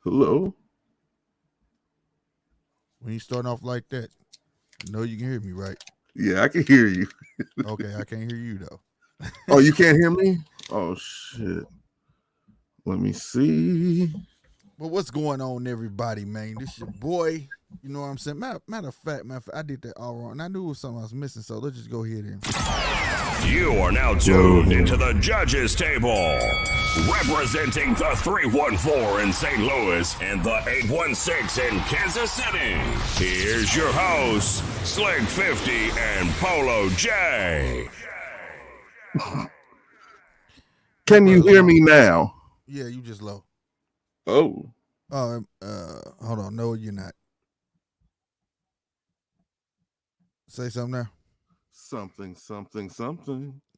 Hello? When you start off like that, I know you can hear me, right? Yeah, I can hear you. Okay, I can't hear you though. Oh, you can't hear me? Oh shit. Let me see. But what's going on, everybody, man? This your boy. You know what I'm saying? Matter of fact, I did that all wrong. And I knew it was something I was missing, so let's just go ahead and... You are now tuned into the judges table. Representing the 314 in St. Louis and the 816 in Kansas City. Here's your hosts, Slick 50 and Polo J. Can you hear me now? Yeah, you just low. Oh. Hold on. No, you're not. Say something now. Something.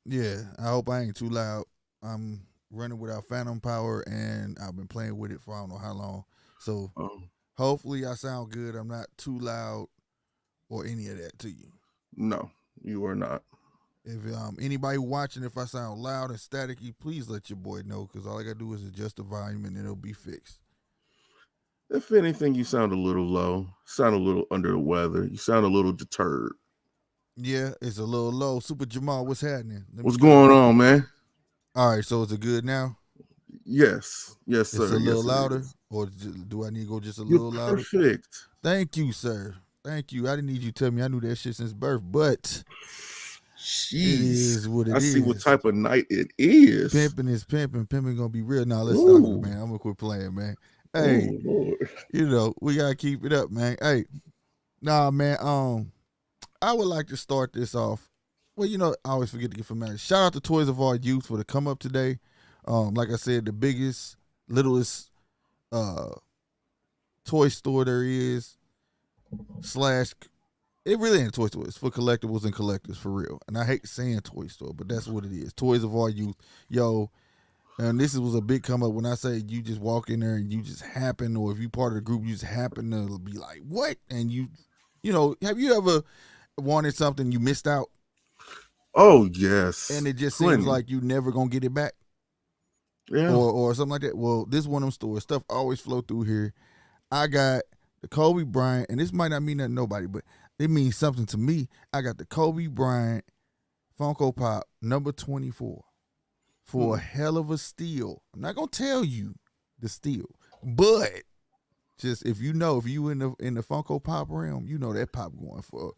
Yeah, I hope I ain't too loud. I'm running without phantom power, and I've been playing with it for I don't know how long. So hopefully I sound good. I'm not too loud or any of that to you. No, you are not. If anybody watching, if I sound loud and staticky, please let your boy know, because all I got to do is adjust the volume and it'll be fixed. If anything, you sound a little low. Sound a little under the weather. You sound a little deterred. Yeah, it's a little low. Super Jamal, what's happening? What's going on, man? All right, so is it good now? Yes, sir. It's a little louder, or do I need to go just a little louder? Perfect. Thank you, sir. Thank you. I didn't need you to tell me. I knew that shit since birth, but jeez, it is what it is. I see what type of night it is. Pimping is pimping. Pimping gonna be real. Now let's stop it, man. I'm gonna quit playing, man. Hey, Lord. we gotta keep it up, man. Hey, nah, man. I would like to start this off. Well, I always forget to give familiar. Shout out to Toys of Our Youth for the come up today. Like I said, the biggest, littlest toy store there is. It really ain't a toy store. It's for collectibles and collectors, for real. And I hate saying toy store, but that's what it is. Toys of Our Youth. Yo, and this was a big come up when I say you just walk in there and you just happen, or if you part of the group, you just happen to be like, what? And have you ever wanted something you missed out? Oh, yes. And it just seems like you never going to get it back? Yeah. Or something like that. Well, this is one of them stores. Stuff always flow through here. I got the Kobe Bryant, and this might not mean nothing to nobody, but it means something to me. I got the Kobe Bryant Funko Pop number 24 for a hell of a steal. I'm not gonna tell you the steal, but just if you in the Funko Pop realm, that pop going for.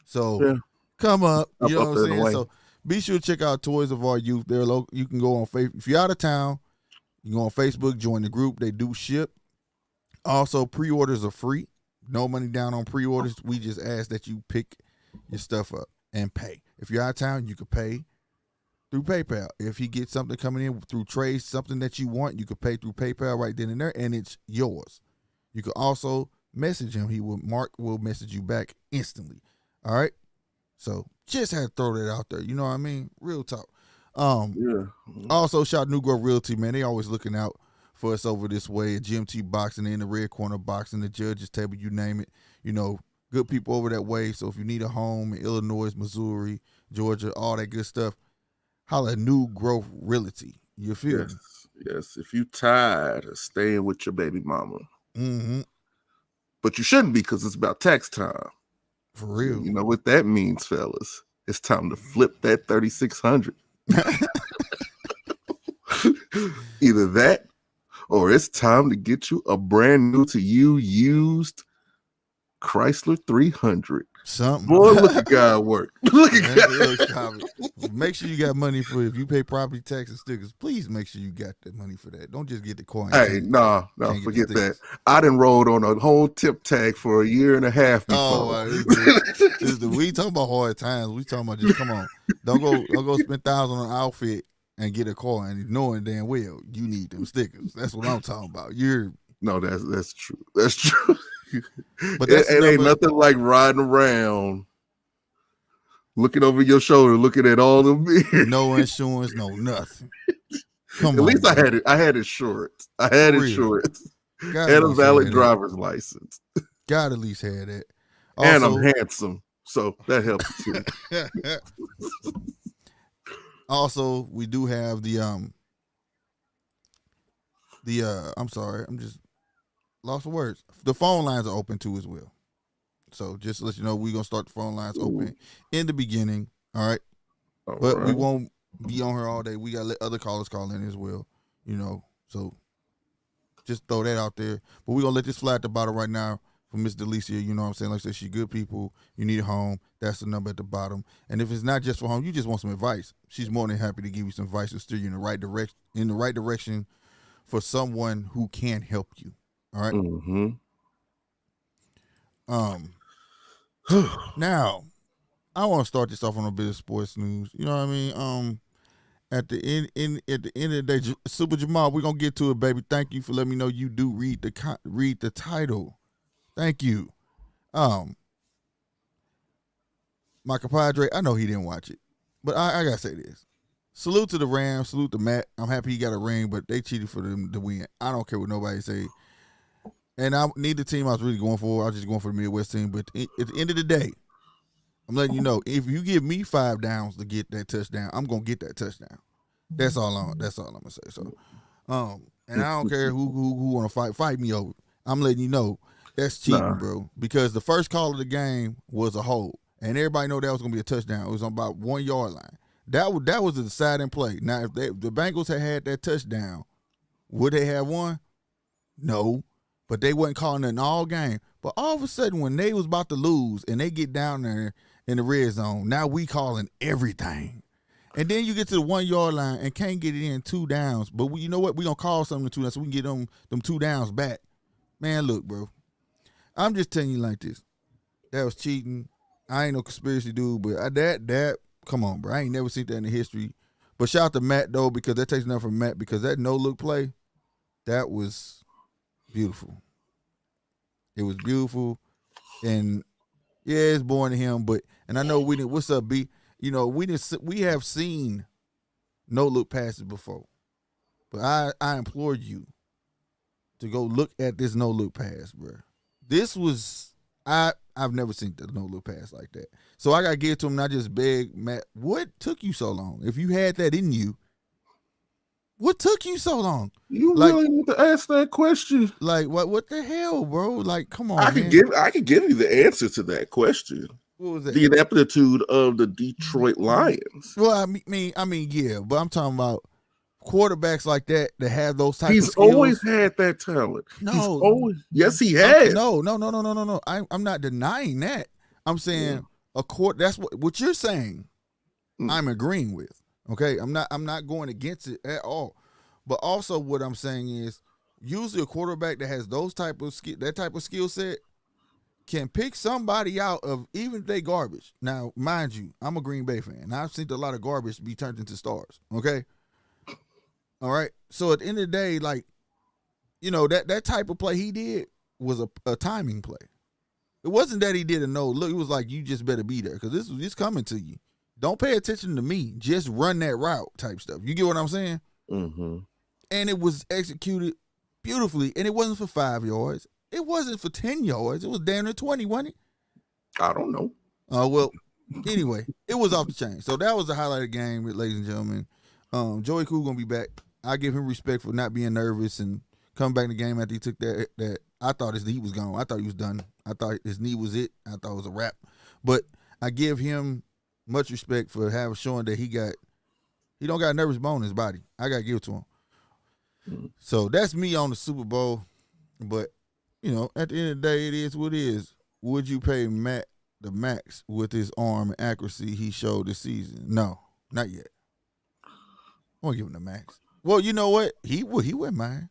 So come up, you know what I'm saying. So be sure to check out Toys of Our Youth. They're local. You can go on Facebook if you're out of town. You can go on Facebook, join the group. They do ship. Also, pre-orders are free. No money down on pre-orders. We just ask that you pick your stuff up and pay. If you're out of town, you can pay through PayPal. If he gets something coming in through trade, something that you want, you can pay through PayPal right then and there, and it's yours. You can also message him. Mark will message you back instantly. All right? So just had to throw that out there. You know what I mean? Real talk. Also, shout out New Growth Realty, man. They always looking out for us over this way at GMT Boxing, in the Red Corner Boxing, the Judges Table, you name it. Good people over that way. So if you need a home in Illinois, Missouri, Georgia, all that good stuff, holla at New Growth Realty. You feel me? Yes. If you tired of staying with your baby mama, but you shouldn't be, because it's about tax time. For real. You know what that means, fellas? It's time to flip that 3,600. Either that, or it's time to get you a brand new to you used Chrysler 300. Something. Boy, look at God work. Look at God. Make sure you got money for it. If you pay property tax and stickers, please make sure you got that money for that. Don't just get the coin. Hey, no, forget that. I done rolled on a whole tip tag for a year and a half before. We talking about hard times. We talking about just come on. Don't go spend thousands on an outfit and get a car and knowing damn well you need them stickers. That's what I'm talking about. No, that's true. That's true. But it ain't nothing like riding around, looking over your shoulder, looking at all the beers. No insurance, no nothing. At least I had it. I had insurance. I had insurance and a valid driver's license. God at least had that. Also, and I'm handsome, so that helps too. Also, we do have the I'm sorry, I'm just lost for words. The phone lines are open too as well. So just to let you know, we're gonna start the phone lines open in the beginning. All right. We won't be on here all day. We gotta let other callers call in as well. So just throw that out there. But we're gonna let this fly at the bottom right now for Miss Delicia. You know what I'm saying? Like I said, she good people. You need a home. That's the number at the bottom. And if it's not just for home, you just want some advice, she's more than happy to give you some advice to steer you in the right direction for someone who can help you. All right. Now, I want to start this off on a bit of sports news. You know what I mean? At the end of the day, Super Jamal, we're gonna get to it, baby. Thank you for letting me know you do read the title. Thank you. My compadre, I know he didn't watch it, but I gotta say this. Salute to the Rams, salute to Matt. I'm happy he got a ring, but they cheated for them to win. I don't care what nobody say. And I need the team I was really going for. I was just going for the Midwest team. But at the end of the day, I'm letting you know, if you give me 5 downs to get that touchdown, I'm gonna get that touchdown. That's all I'm gonna say. So, and I don't care who want to fight me over. I'm letting you know that's cheating, bro. Because the first call of the game was a hold, and everybody know that was gonna be a touchdown. It was on about 1 yard line. That was a deciding play. Now, if the Bengals had that touchdown, would they have won? No. But they wasn't calling it all game. But all of a sudden, when they was about to lose and they get down there in the red zone, now we calling everything. And then you get to the 1 yard line and can't get it in 2 downs. But you know what? We're going to call something 2 downs so we can get them 2 downs back. Man, look, bro. I'm just telling you like this. That was cheating. I ain't no conspiracy dude, but that come on, bro. I ain't never seen that in the history. But shout out to Matt, though, because that takes nothing from Matt, because that no-look play, that was beautiful. It was beautiful. And, yeah, it's boring to him, and I know we didn't, what's up, B? You know, we have seen no-look passes before. But I implore you to go look at this no-look pass, bro. This was, I've never seen the no-look pass like that. So I got to give it to him, not just beg, Matt, what took you so long? If you had that in you, what took you so long? You really need to ask that question. Like, what the hell, bro? Like, come on, I could give you the answer to that question. What was that? The ineptitude of the Detroit Lions. Well, I mean, yeah, but I'm talking about quarterbacks like that have those types of skills. He's always had that talent. No. Yes, he has. No. I'm not denying that. I'm saying that's what you're saying. I'm agreeing with. Okay? I'm not going against it at all. But also what I'm saying is usually a quarterback that has that type of skill set can pick somebody out of, even if they garbage. Now, mind you, I'm a Green Bay fan, and I've seen a lot of garbage be turned into stars, okay? All right? So at the end of the day, like, you know, that type of play he did was a timing play. It wasn't that he did a no-look. It was like, you just better be there because it's coming to you. Don't pay attention to me. Just run that route type stuff. You get what I'm saying? Mm-hmm. And it was executed beautifully, and it wasn't for 5 yards. It wasn't for 10 yards. It was down to 20, wasn't it? I don't know. Well, anyway, it was off the chain. So that was the highlight of the game, ladies and gentlemen. Joey Cool going to be back. I give him respect for not being nervous and coming back in the game after he took that. I thought his knee was gone. I thought he was done. I thought his knee was it. I thought it was a wrap. But I give him much respect for showing that he don't got a nervous bone in his body. I got to give it to him. So that's me on the Super Bowl. But, you know, at the end of the day, it is what it is. Would you pay Matt the max with his arm and accuracy he showed this season? No, not yet. I won't give him the max. Well, you know what? He wouldn't mind.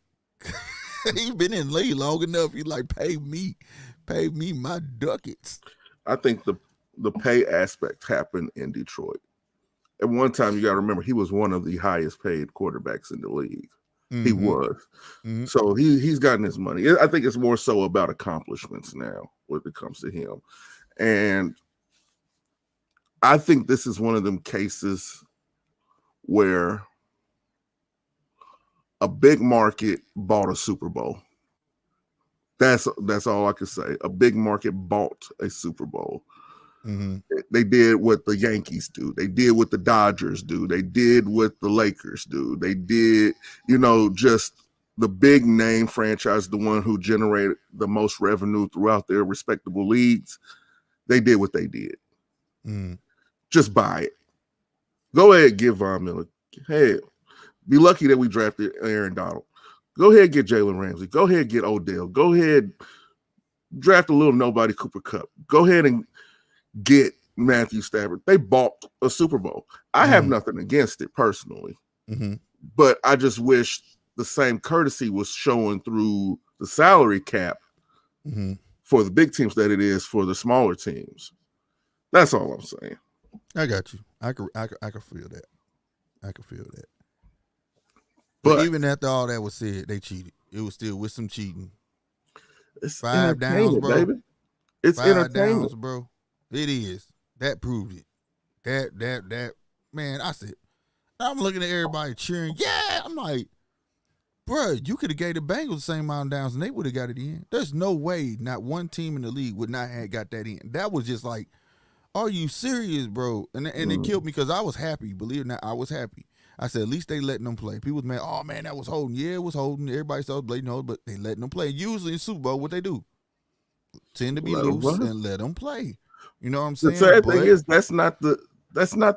He's been in the league long enough. He's like, pay me my ducats. I think the pay aspect happened in Detroit. At one time, you got to remember, he was one of the highest paid quarterbacks in the league. Mm-hmm. He was. Mm-hmm. So he's gotten his money. I think it's more so about accomplishments now when it comes to him. And I think this is one of them cases where a big market bought a Super Bowl. That's all I can say. A big market bought a Super Bowl. Mm-hmm. They did what the Yankees do. They did what the Dodgers do. They did what the Lakers do. They did, just the big name franchise, the one who generated the most revenue throughout their respectable leagues. They did what they did. Mm. Just buy it. Go ahead, give Von Miller. Hell, be lucky that we drafted Aaron Donald. Go ahead, get Jalen Ramsey. Go ahead, get Odell. Go ahead, draft a little nobody Cooper Kupp. Go ahead and get Matthew Stafford. They bought a Super Bowl. I have nothing against it personally, but I just wish the same courtesy was shown through the salary cap for the big teams that it is for the smaller teams. That's all I'm saying. I got you. I can feel that. I can feel that. But even after all that was said, they cheated. It was still with some cheating. It's 5 downs, bro. Baby. It's 5 downs, bro. It is. That proved it. That man, I said, I'm looking at everybody cheering. Yeah, I'm like, bro, you could have gave the Bengals the same amount of downs and they would have got it in. There's no way not one team in the league would not have got that in. That was just like, are you serious, bro? And it killed me because I was happy. Believe it or not, I was happy. I said, at least they letting them play. People was mad, oh, man, that was holding. Yeah, it was holding. Everybody started blading hold, but they letting them play. Usually in Super Bowl, what they do? Tend to be loose and let them play. You know what I'm saying? The sad thing is that's not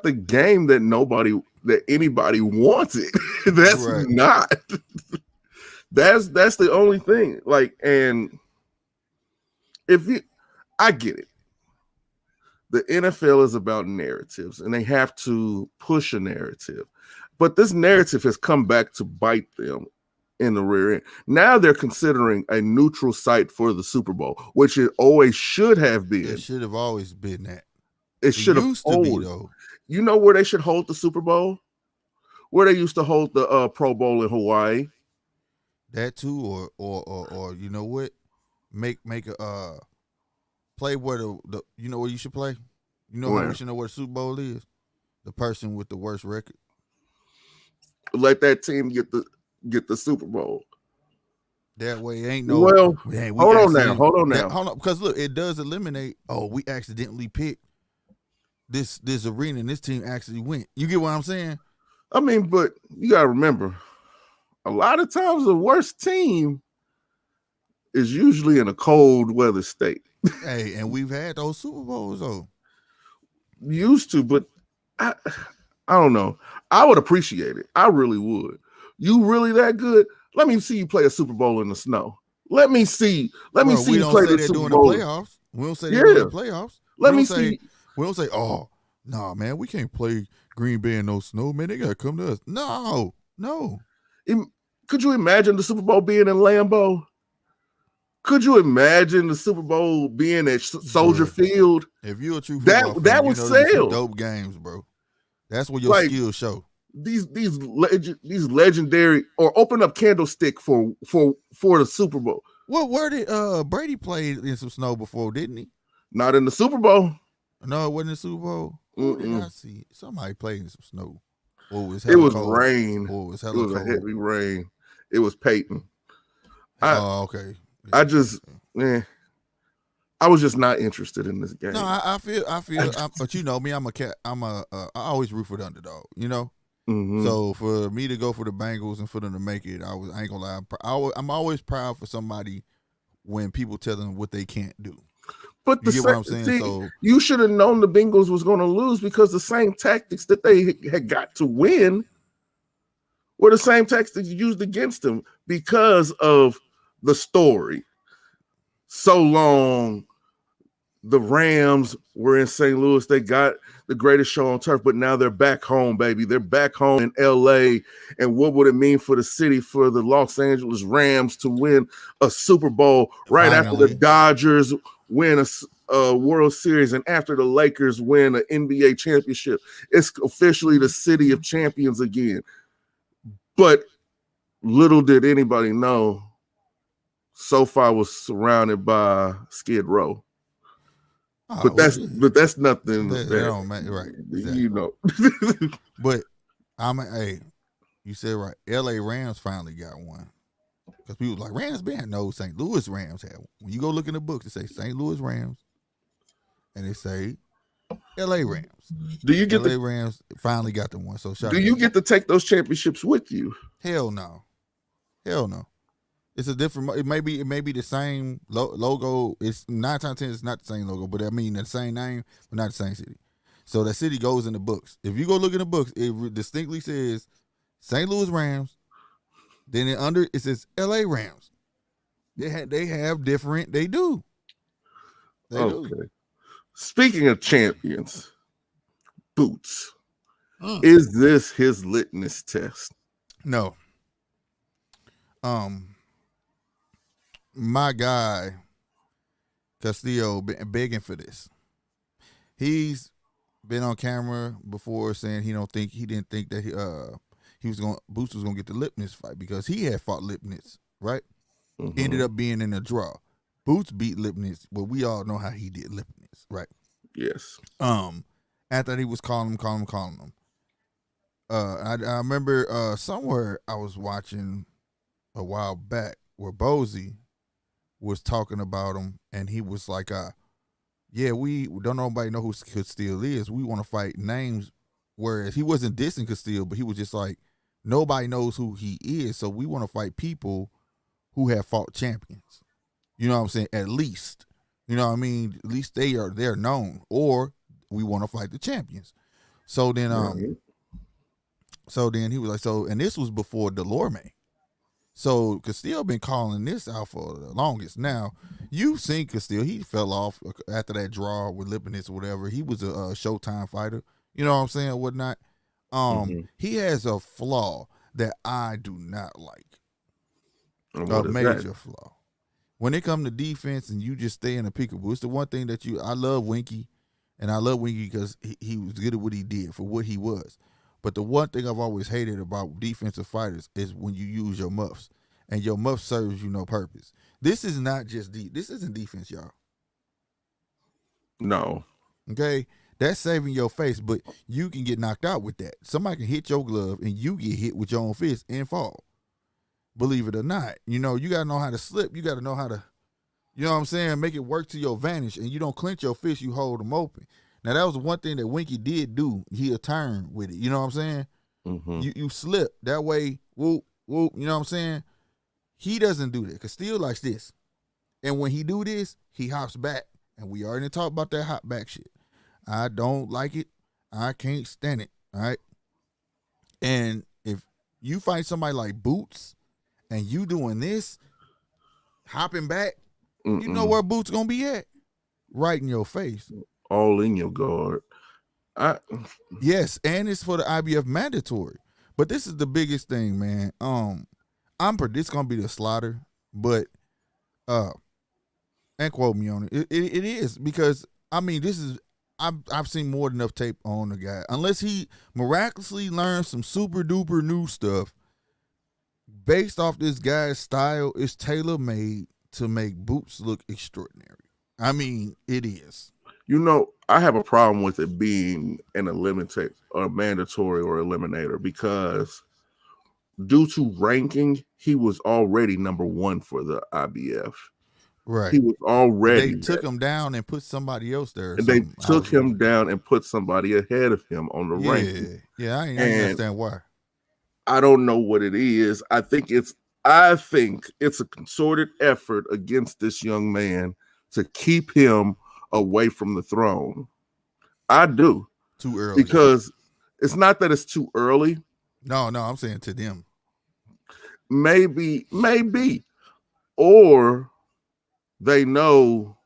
the game that anybody wanted. That's right. Not. That's the only thing. Like, and I get it. the NFL is about narratives, and they have to push a narrative. But this narrative has come back to bite them in the rear end. Now they're considering a neutral site for the Super Bowl, which it always should have been. It should have always been that. It should have used to be, though. You know where they should hold the Super Bowl? Where they used to hold the Pro Bowl in Hawaii. That too, or you know what? Make a play where the you know where you should play. You know how we should know where the Super Bowl is. The person with the worst record. Let that team get the Super Bowl. That way, ain't no. Well, hold on now. Because look, it does eliminate. Oh, we accidentally picked this arena, and this team actually went. You get what I'm saying? I mean, but you gotta remember, a lot of times the worst team is usually in a cold weather state. Hey, and we've had those Super Bowls though. Used to, but I don't know. I would appreciate it. I really would. You really that good? Let me see you play a Super Bowl in the snow. Let me see you play the Super Bowl. The playoffs. We don't say that during the playoffs. Let me see. We don't say, oh, nah, man, we can't play Green Bay in no snow, man. They gotta come to us. No. Could you imagine the Super Bowl being in Lambeau? Could you imagine the Super Bowl being at Soldier Field? If you're a true football fan, that would sell. Dope games, bro. That's where your skills show. These legendary, or open up Candlestick for the Super Bowl. Well, where did Brady played in some snow before, didn't he? Not in the Super Bowl. No, it wasn't the Super Bowl. Who did I see? Somebody played in some snow. Or it was rain. Or it was a heavy rain. It was Peyton. Okay. I was just not interested in this game. No, I feel. But you know me, I always root for the underdog. You know. Mm-hmm. So for me to go for the Bengals and for them to make it, I ain't gonna lie. I'm always proud for somebody when people tell them what they can't do. But you get what I'm saying? So you should have known the Bengals was going to lose, because the same tactics that they had got to win were the same tactics used against them because of the story. So long, the Rams were in St. Louis. They got the greatest show on turf, but now they're back home, baby. They're back home in L.A. And what would it mean for the city, for the Los Angeles Rams to win a Super Bowl right after the Dodgers win a World Series and after the Lakers win an NBA championship? It's officially the city of champions again. But little did anybody know, SoFi was surrounded by Skid Row. But that's nothing. That don't matter, right? Exactly. You know. But you said right. L.A. Rams finally got one, because people like Rams band. No, St. Louis Rams had one. When you go look in the books, it say St. Louis Rams, and they say L.A. Rams. Do you get L.A. Rams finally got the one? So do you get to take those championships with you? Hell no. It's a different. It may be the same logo. It's 9 times 10. It's not the same logo, but I mean the same name, but not the same city. So that city goes in the books. If you go look in the books, it distinctly says St. Louis Rams. Then it says L.A. Rams. They have different. They do. They do. Speaking of champions, Boots. Is this his litmus test? No. My guy Custio been begging for this. He's been on camera before saying he didn't think that Boots was gonna get the Lipness fight, because he had fought Lipness, right? Mm-hmm. Ended up being in a draw. Boots beat Lipness, but we all know how he did Lipness, right? Yes. After he was calling him. I remember somewhere I was watching a while back where Bozy was talking about him, and he was like, we don't nobody know who Custio is. We want to fight names, whereas he wasn't dissing Custio, but he was just like, nobody knows who he is, so we want to fight people who have fought champions. You know what I'm saying? At least. You know what I mean? At least they're known, or we want to fight the champions. So then he was like, and this was before Delorme. So Custio been calling this out for the longest. Now, you've seen Custio. He fell off after that draw with Lipinets or whatever. He was a Showtime fighter. You know what I'm saying? Whatnot. He has a flaw that I do not like. A major flaw. When it comes to defense and you just stay in a peekaboo, it's the one thing that I love Winky, and I love Winky because he was good at what he did for what he was. But the one thing I've always hated about defensive fighters is when you use your muffs, and your muff serves you no purpose. This is not just this isn't defense, y'all. No. Okay? That's saving your face, but you can get knocked out with that. Somebody can hit your glove and you get hit with your own fist and fall. Believe it or not. You know, you got to know how to slip. You got to know how to, you know what I'm saying, make it work to your advantage. And you don't clench your fist, you hold them open. Now, that was one thing that Winky did do. He'll turn with it. You know what I'm saying? Mm-hmm. You slip. That way, whoop, whoop. You know what I'm saying? He doesn't do that. Custio likes this. And when he do this, he hops back. And we already talked about that hop back shit. I don't like it. I can't stand it. All right? And if you find somebody like Boots and you doing this, hopping back, you know where Boots going to be at? Right in your face. All in your guard. Yes, and it's for the IBF mandatory. But this is the biggest thing, man. This gonna be the slaughter, but and quote me on it. It is, because I mean, this is I've seen more than enough tape on the guy. Unless he miraculously learns some super duper new stuff based off this guy's style, is tailor made to make Boots look extraordinary. I mean, it is. You know, I have a problem with it being an eliminate or mandatory or eliminator, because due to ranking, he was already number one for the IBF. Right. He was already. They took him down and put somebody else there. And they took him down and put somebody ahead of him on the ranking. Yeah, I understand why. I don't know what it is. I think it's a concerted effort against this young man to keep him away from the throne. I do. Too early. Because it's not that it's too early. No, I'm saying to them. Maybe. Or they know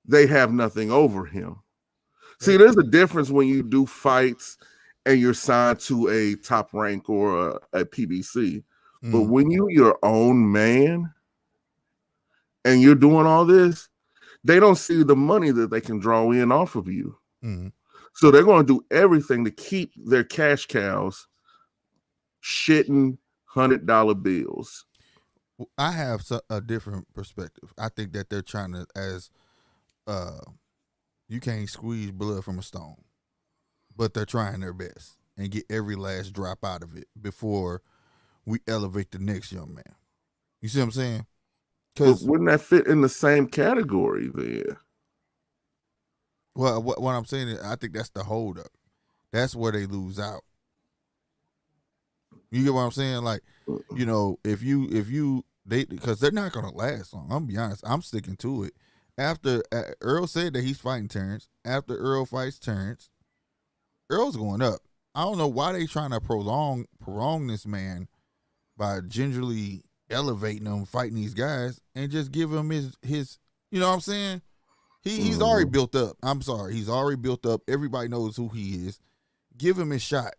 they have nothing over him. See, there's a difference when you do fights and you're signed to a top rank or a PBC. But when you're your own man and you're doing all this, they don't see the money that they can draw in off of you. So they're going to do everything to keep their cash cows shitting $100 bills. I have a different perspective. I think that they're trying to, you can't squeeze blood from a stone, but they're trying their best and get every last drop out of it before we elevate the next young man. You see what I'm saying? Because wouldn't that fit in the same category then? Well, what I'm saying is, I think that's the holdup. That's where they lose out. You get what I'm saying? Like, you know, because they're not gonna last long. I'm gonna be honest. I'm sticking to it. After Earl said that he's fighting Terrence, after Earl fights Terrence, Earl's going up. I don't know why they trying to prolong this man by gingerly elevating him, fighting these guys, and just give him his. You know what I'm saying? He's already built up. I'm sorry. He's already built up. Everybody knows who he is. Give him his shot.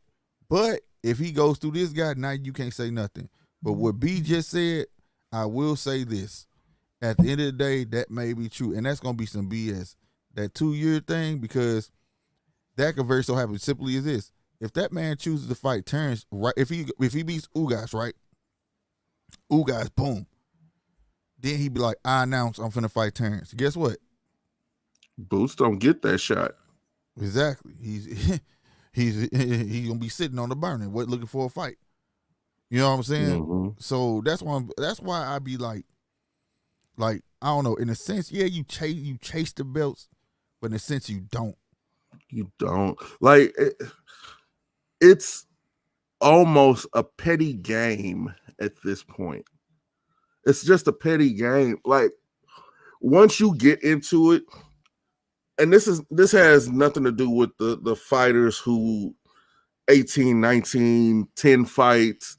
But if he goes through this guy, now you can't say nothing. But what B just said, I will say this. At the end of the day, that may be true. And that's going to be some BS. That 2-year thing, because that could very so happen simply as this. If that man chooses to fight Terrence, right? If he beats Ugas, right? Ugas, boom. Then he'd be like, I announce I'm finna fight Terrence. Guess what? Boots don't get that shot. Exactly. He's gonna be sitting on the burner, looking for a fight. You know what I'm saying? So that's why I be like I don't know. In a sense, yeah, you chase the belts, but in a sense, you don't. You don't. Like it's almost a petty game at this point. It's just a petty game. Like once you get into it. And this has nothing to do with the fighters who 18, 19, 10 fights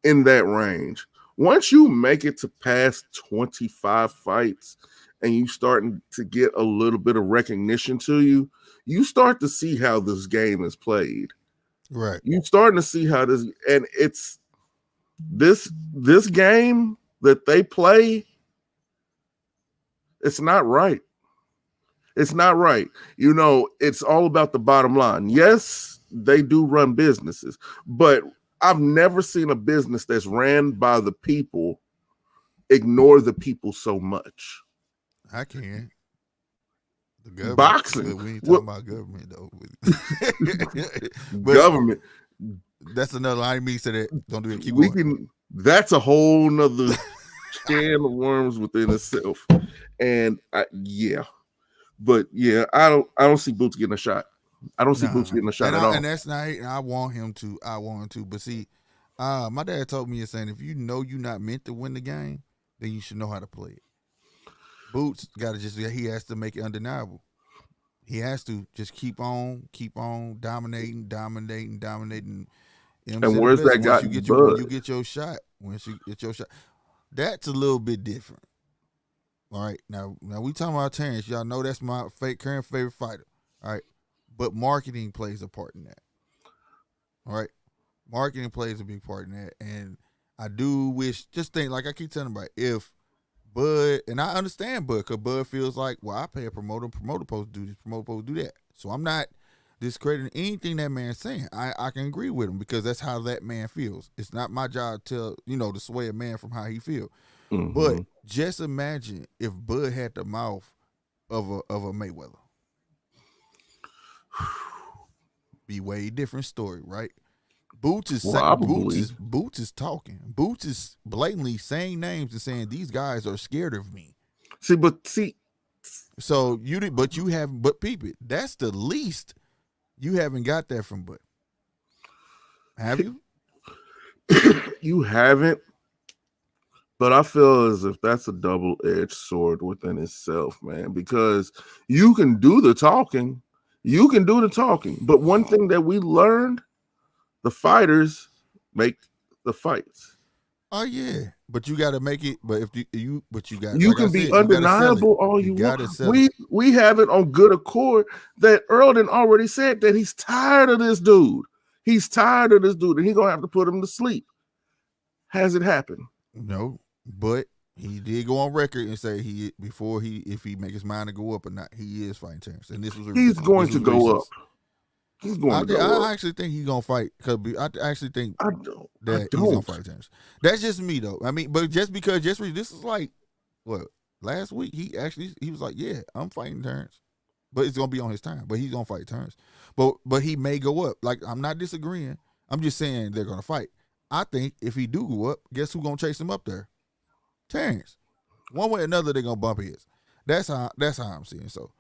in that range. once you make it to past 25 fights and you starting to get a little bit of recognition to you, you start to see how this game is played. Right. You starting to see how this, and it's this game that they play. It's not right. It's not right. You know, it's all about the bottom line. Yes, they do run businesses, but I've never seen a business that's ran by the people ignore the people so much. I can. The government. Boxing. We ain't talking about government though. But government. That's another. I didn't mean to say that. Don't do it. Keep going. That's a whole nother can of worms within itself. And yeah. But yeah, I don't see Boots getting a shot. I don't see Boots getting a shot at all. And that's not hating. I want him to. But see, my dad told me, saying, if you know you're not meant to win the game, then you should know how to play it. Boots got to he has to make it undeniable. He has to just keep on dominating. You know, and where's that guy? When you get your shot, that's a little bit different. All right, now we talking about Terrence. Y'all know that's my current favorite fighter. All right, but marketing plays a part in that. All right, marketing plays a big part in that, and I do wish. Just think, like I keep telling everybody, if Bud, and I understand Bud, because Bud feels like, well, I pay a promoter supposed to do this, promoter supposed to do that. So I'm not discrediting anything that man's saying. I can agree with him because that's how that man feels. It's not my job to to sway a man from how he feels. Mm-hmm. But just imagine if Bud had the mouth of a Mayweather. Be way different story, right? Boots is talking. Boots is blatantly saying names and saying these guys are scared of me. So but peep it. That's the least. You haven't got that from Bud. Have you? You haven't. But I feel as if that's a double-edged sword within itself, man, because you can do the talking. But one thing that we learned, the fighters make the fights. Oh yeah, but you got to make it. But you can be undeniable all you want. We have it on good accord that Earlden already said that he's tired of this dude. And he's gonna have to put him to sleep. Has it happened? No, but he did go on record and say if he make his mind to go up or not, he is fighting Terrence. And he's going to go up. He's going to go up. I actually think he's gonna fight because I actually think he's gonna fight Terrence. That's just me though. I mean, but just because this is like what last week he was like, yeah, I'm fighting Terrence, but it's gonna be on his time. But he's gonna fight Terrence. But he may go up. Like I'm not disagreeing. I'm just saying they're gonna fight. I think if he do go up, guess who's gonna chase him up there? Terrence. One way or another, they're gonna bump his. That's how I'm seeing. So,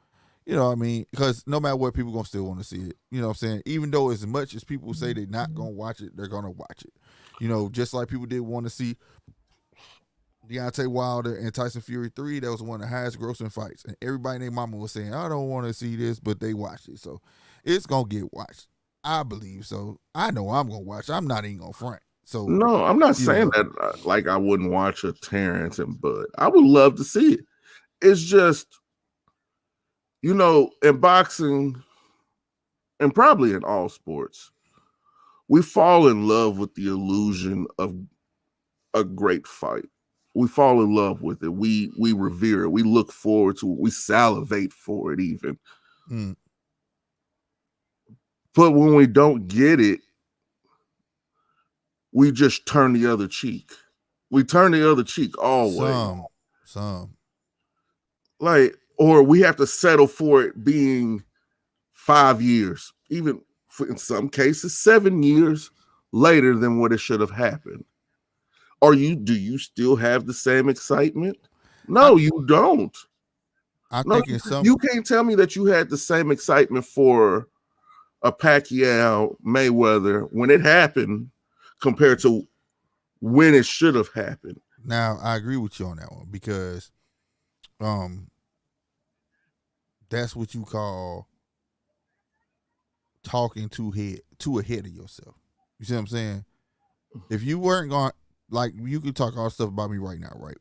you know what I mean? Because no matter what, people gonna still want to see it. You know what I'm saying? Even though as much as people say they're not gonna watch it, they're gonna watch it. You know, just like people did want to see Deontay Wilder and Tyson Fury 3, that was one of the highest grossing fights. And everybody and their mama was saying, I don't want to see this, but they watched it. So it's gonna get watched. I believe so. I know I'm gonna watch. I'm not even gonna front. So no, I'm not saying that like I wouldn't watch a Terrence and Bud. I would love to see it. It's just, in boxing and probably in all sports, we fall in love with the illusion of a great fight. We fall in love with it. We revere it. We look forward to it. We salivate for it even. Mm. But when we don't get it, we just turn the other cheek. We turn the other cheek always. Some. Like, or we have to settle for it being 5 years, even in some cases 7 years later than what it should have happened. Do you still have the same excitement? No, you don't. You can't tell me that you had the same excitement for a Pacquiao Mayweather when it happened compared to when it should have happened. Now, I agree with you on that one because that's what you call talking too ahead of yourself. You see what I'm saying? If you weren't going, like you can talk all stuff about me right now, right?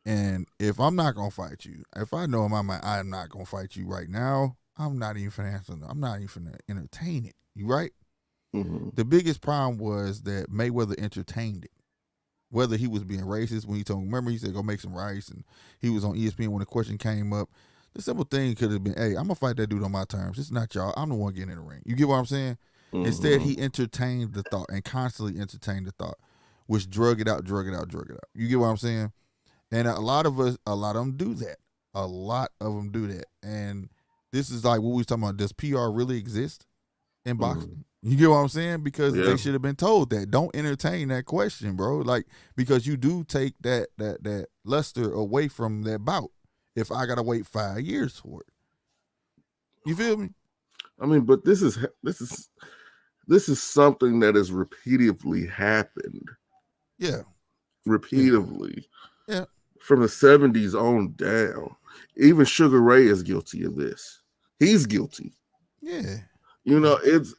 And if I'm not gonna fight you, if I know in my mind I'm not gonna fight you right now, I'm not even finna answer. I'm not even finna entertain it. You right? Mm-hmm. The biggest problem was that Mayweather entertained it. Whether he was being racist when he told, remember he said go make some rice, and he was on ESPN when the question came up. The simple thing could have been, hey, I'm gonna fight that dude on my terms. It's not y'all. I'm the one getting in the ring. You get what I'm saying? Mm-hmm. Instead, he entertained the thought and constantly entertained the thought, which drug it out. You get what I'm saying? And a lot of them do that. A lot of them do that. And this is like what we was talking about. Does PR really exist in boxing? You get what I'm saying? Because they should have been told that. Don't entertain that question, bro. Like, because you do take that luster away from that bout if I gotta wait 5 years for it. You feel me? I mean, but this is something that has repeatedly happened. Yeah. Repeatedly. Yeah. From the 70s on down. Even Sugar Ray is guilty of this. He's guilty. Yeah. You know, it's...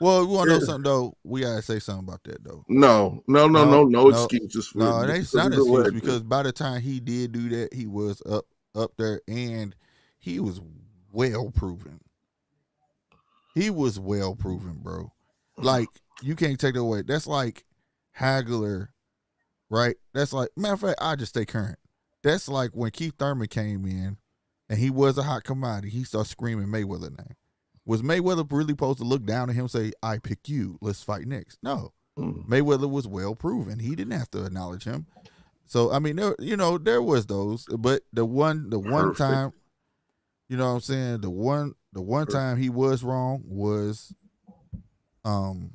Well, we want to know something, though. We got to say something about that, though. No excuses for it. No, it ain't not an excuse, because by the time he did do that, he was up there, and he was well proven. He was well proven, bro. Like, you can't take that away. That's like Hagler, right? That's like, matter of fact, I just stay current. That's like when Keith Thurman came in and he was a hot commodity, he started screaming Mayweather name. Was Mayweather really supposed to look down at him and say, I pick you, let's fight next? No. Mayweather was well proven. He didn't have to acknowledge him. So, I mean, there was those, but the one time, you know what I'm saying, the one time he was wrong was, Hagler.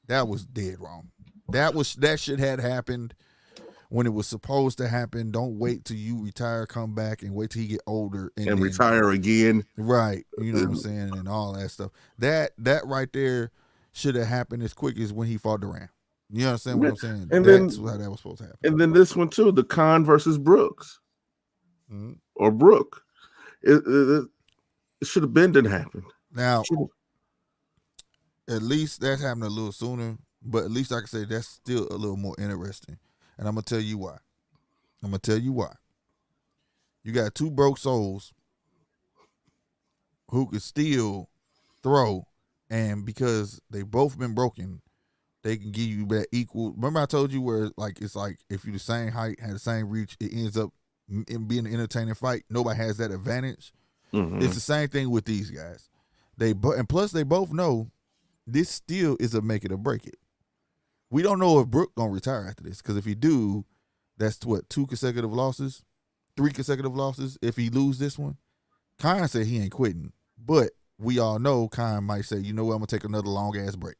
That was dead wrong. That shit had happened when it was supposed to happen. Don't wait till you retire, come back, and wait till you get older and then retire again. Right. You know what I'm saying, and all that stuff. That right there should have happened as quick as when he fought Durant. You understand what I'm saying? And that's how that was supposed to happen. And then this one too, the Khan versus Brooks. Or Brook. It should have been didn't happen. Now, at least that's happened a little sooner, but at least I can say that's still a little more interesting. And I'm going to tell you why. You got two broke souls who could still throw, and because they both been broken, they can give you that equal. Remember I told you where like it's like if you're the same height, had the same reach, it ends up in being an entertaining fight. Nobody has that advantage. It's the same thing with these guys. And plus they both know this still is a make it or break it. We don't know if Brook gonna retire after this, because if he do, that's what, 3 consecutive losses. If he lose this one, Khan said he ain't quitting, but we all know Khan might say, you know what, I'm gonna take another long ass break.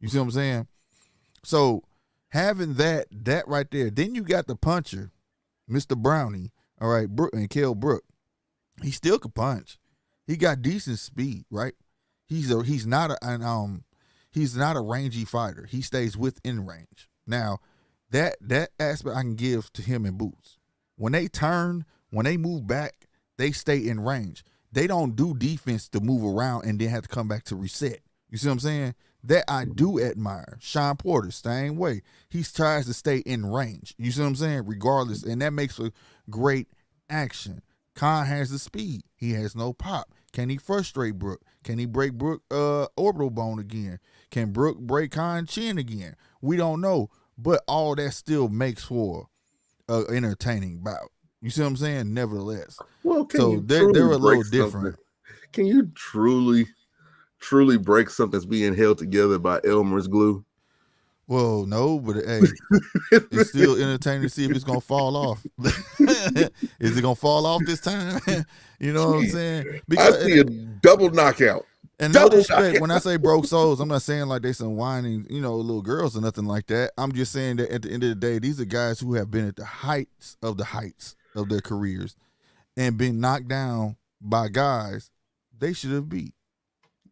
You see what I'm saying? So having that right there, then you got the puncher, Mr. Brownie, all right, Brook and Kell Brook. He still could punch. He got decent speed, right? He's not a rangy fighter. He stays within range. Now, that aspect I can give to him and Boots. When they turn, when they move back, they stay in range. They don't do defense to move around and then have to come back to reset. You see what I'm saying? That I do admire. Sean Porter, same way. He tries to stay in range. You see what I'm saying? Regardless. And that makes for great action. Khan has the speed. He has no pop. Can he frustrate Brook? Can he break Brook orbital bone again? Can Brook break Khan chin again? We don't know. But all that still makes for an entertaining bout. You see what I'm saying? Nevertheless. Well, they're a little different. Can you truly break something that's being held together by Elmer's glue? Well, no, but hey, it's still entertaining to see if it's gonna fall off. Is it gonna fall off this time? You know what I'm saying? Because I see a double knockout. And no disrespect, when I say broke souls, I'm not saying like they some whining, little girls or nothing like that. I'm just saying that at the end of the day, these are guys who have been at the heights of their careers and been knocked down by guys they should have beat.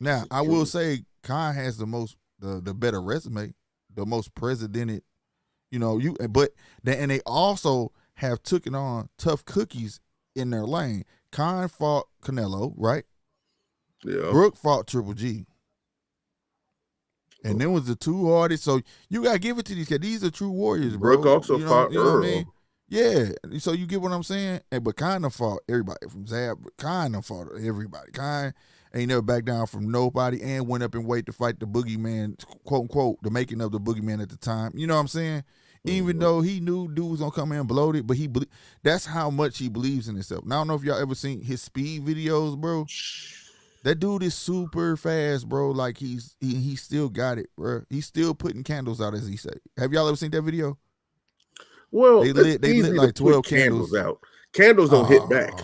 Now, I will say Khan has the better resume, the most precedented, but they also have taken on tough cookies in their lane. Khan fought Canelo, right? Yeah. Brook fought Triple G. And then was the two hardest. So you gotta give it to these guys. These are true warriors, bro. Brooke also you know, fought you know Earl. what I mean? Yeah. So you get what I'm saying? But kind of fought everybody from Zab. Kind of fought everybody. Kind ain't never back down from nobody, and went up in weight to fight the boogeyman, quote unquote, the making of the boogeyman at the time. You know what I'm saying? Even though he knew dude was gonna come in and bloated, but that's how much he believes in himself. Now I don't know if y'all ever seen his speed videos, bro. That dude is super fast, bro. Like he still got it, bro. He's still putting candles out, as he say. Have y'all ever seen that video? Well, they lit like 12 candles out. Candles don't hit back.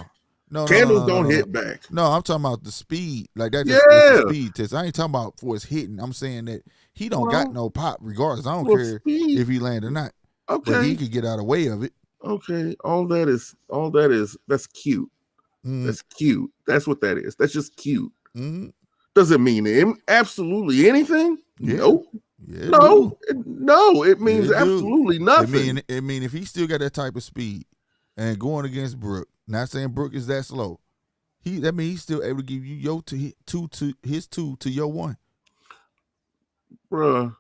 No, Candles don't hit back. No, I'm talking about the speed. Like that's the speed test. I ain't talking about for his hitting. I'm saying that he don't got no pop regardless. I don't care if he land or not. Okay. But he could get out of the way of it. Okay. That's cute. That's cute. That's what that is. That's just cute. Does it mean absolutely anything? Yeah. Nope. Yeah, no, it means absolutely nothing. It mean if he still got that type of speed and going against Brooke, not saying Brooke is that slow, that means he's still able to give you your his two to your one. Bruh,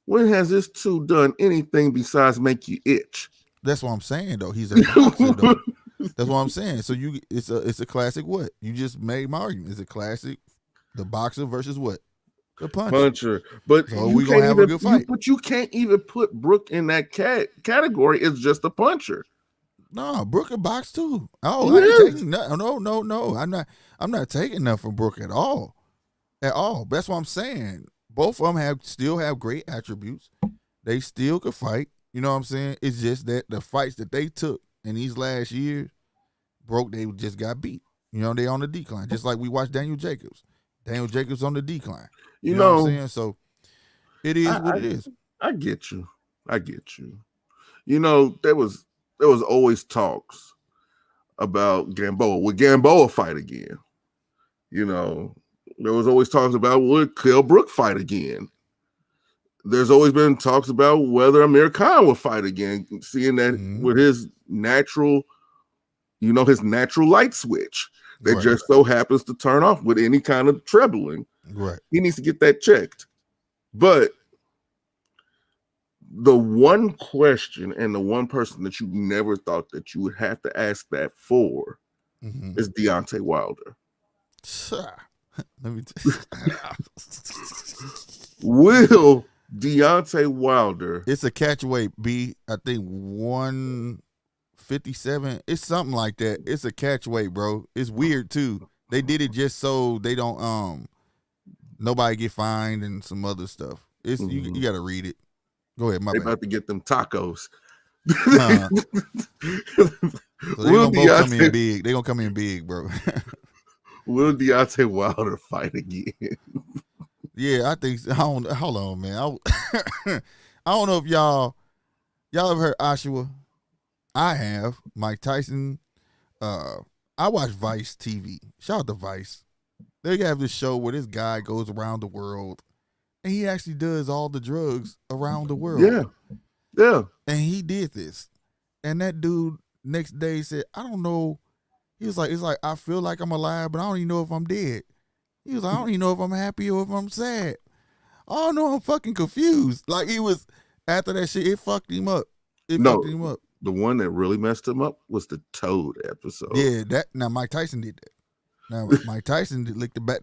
when has this two done anything besides make you itch? That's what I'm saying though. He's a boxer though. That's what I'm saying. So it's a classic what? You just made my argument. It's a classic, the boxer versus what? The puncher. But so we gonna have a good fight. But you can't even put Brooke in that category. It's just a puncher. No, Brooke can box too. Oh, I ain't taking no. I'm not taking nothing from Brooke at all. At all. That's what I'm saying. Both of them still have great attributes. They still could fight. You know what I'm saying? It's just that the fights that they took in these last years, they just got beat. You know, they on the decline. Just like we watched Daniel Jacobs. Daniel Jacobs on the decline. You know what I'm saying? So it is what it is. I get you. You know, there was always talks about Gamboa. Would Gamboa fight again? You know, there was always talks about would Kell Brook fight again? There's always been talks about whether Amir Khan will fight again, seeing that with his natural light switch that just so happens to turn off with any kind of trebling. Right. He needs to get that checked. But the one question and the one person that you never thought that you would have to ask that for is Deontay Wilder. Let me Will Deontay Wilder? It's a catch weight, B. I think 157. It's something like that. It's a catch weight, bro. It's weird too. They did it just so they don't nobody get fined and some other stuff. It's you got to read it. Go ahead, my bad. About to get them tacos. So they gonna both come in big. They gonna come in big, bro. Will Deontay Wilder fight again? Yeah, I think. Hold on, man. I don't know if y'all ever heard Oshawa. I have. Mike Tyson. I watch Vice TV. Shout out to Vice. They have this show where this guy goes around the world, and he actually does all the drugs around the world. Yeah. And he did this, and that dude next day said, "I don't know." He was like, "It's like I feel like I'm alive, but I don't even know if I'm dead." He was like, "I don't even know if I'm happy or if I'm sad. Oh no, I'm fucking confused." Like he was after that shit, it fucked him up. Fucked him up. The one that really messed him up was the Toad episode. Yeah, now Mike Tyson did that. Now Mike Tyson licked that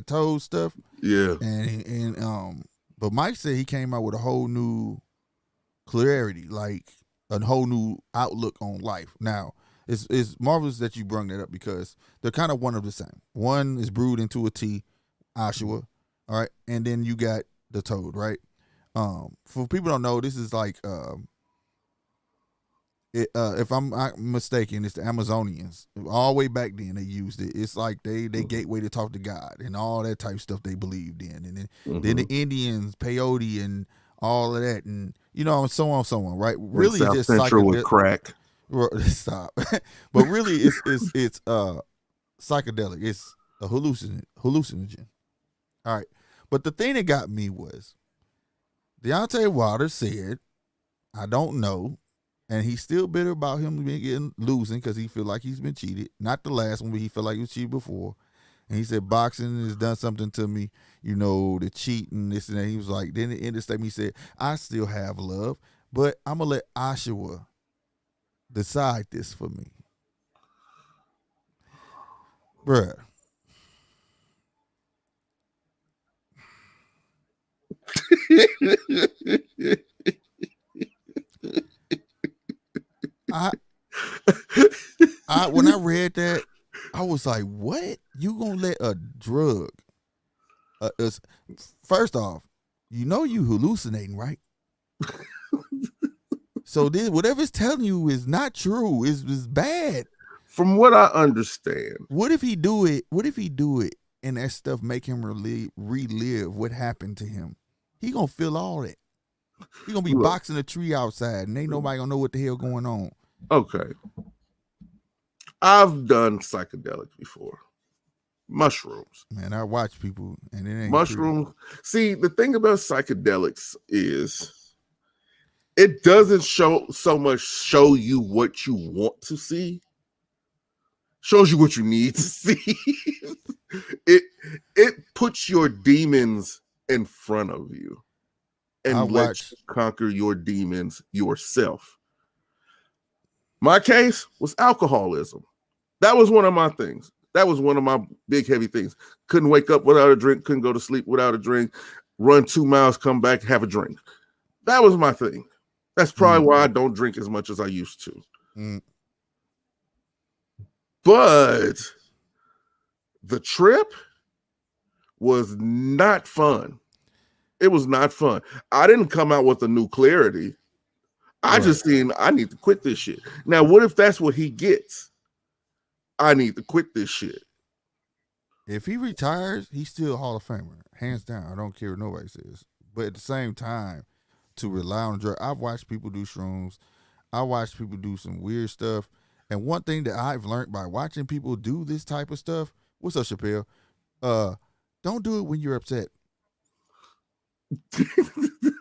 Toad stuff. Yeah, and but Mike said he came out with a whole new clarity, like a whole new outlook on life. Now it's marvelous that you brought that up because they're kind of one of the same. One is brewed into a tea, Oshawa, all right, and then you got the Toad, right? For people who don't know, this is like if I'm not mistaken, it's the Amazonians. All the way back then they used it. It's like they gateway to talk to God and all that type of stuff they believed in. And then the Indians, peyote and all of that, and so on, right? Really South just Central with crack. Stop. But really it's psychedelic. It's a hallucinogen. All right. But the thing that got me was Deontay Wilder said, "I don't know." And he's still bitter about him losing because he feel like he's been cheated. Not the last one, but he felt like he was cheated before. And he said boxing has done something to me, the cheating, this and that. He was like, then in the statement he said, I still have love, but I'm gonna let Oshawa decide this for me. Bruh. When I read that, I was like, what? You gonna let a drug? First off, you hallucinating, right? So this, whatever it's telling you is not true. Is bad. From what I understand. What if he do it? And that stuff make him relive what happened to him? He gonna feel all that. He gonna be boxing a tree outside, and ain't nobody gonna know what the hell going on. Okay. I've done psychedelics before. Mushrooms. Man, I watch people, and it ain't mushrooms. true. See, the thing about psychedelics is it doesn't show you what you want to see. Shows you what you need to see. It puts your demons in front of you and lets you conquer your demons yourself. My case was alcoholism. That was one of my things. That was one of my big heavy things. Couldn't wake up without a drink, couldn't go to sleep without a drink, run 2 miles, come back, have a drink. That was my thing. That's probably why I don't drink as much as I used to. But the trip was not fun. It was not fun. I didn't come out with a new clarity. I just seen I need to quit this shit. Now, what if that's what he gets? I need to quit this shit. If he retires, he's still a Hall of Famer. Hands down. I don't care what nobody says. But at the same time, to rely on drugs, I've watched people do shrooms. I watched people do some weird stuff. And one thing that I've learned by watching people do this type of stuff, what's up, Chappelle? Don't do it when you're upset.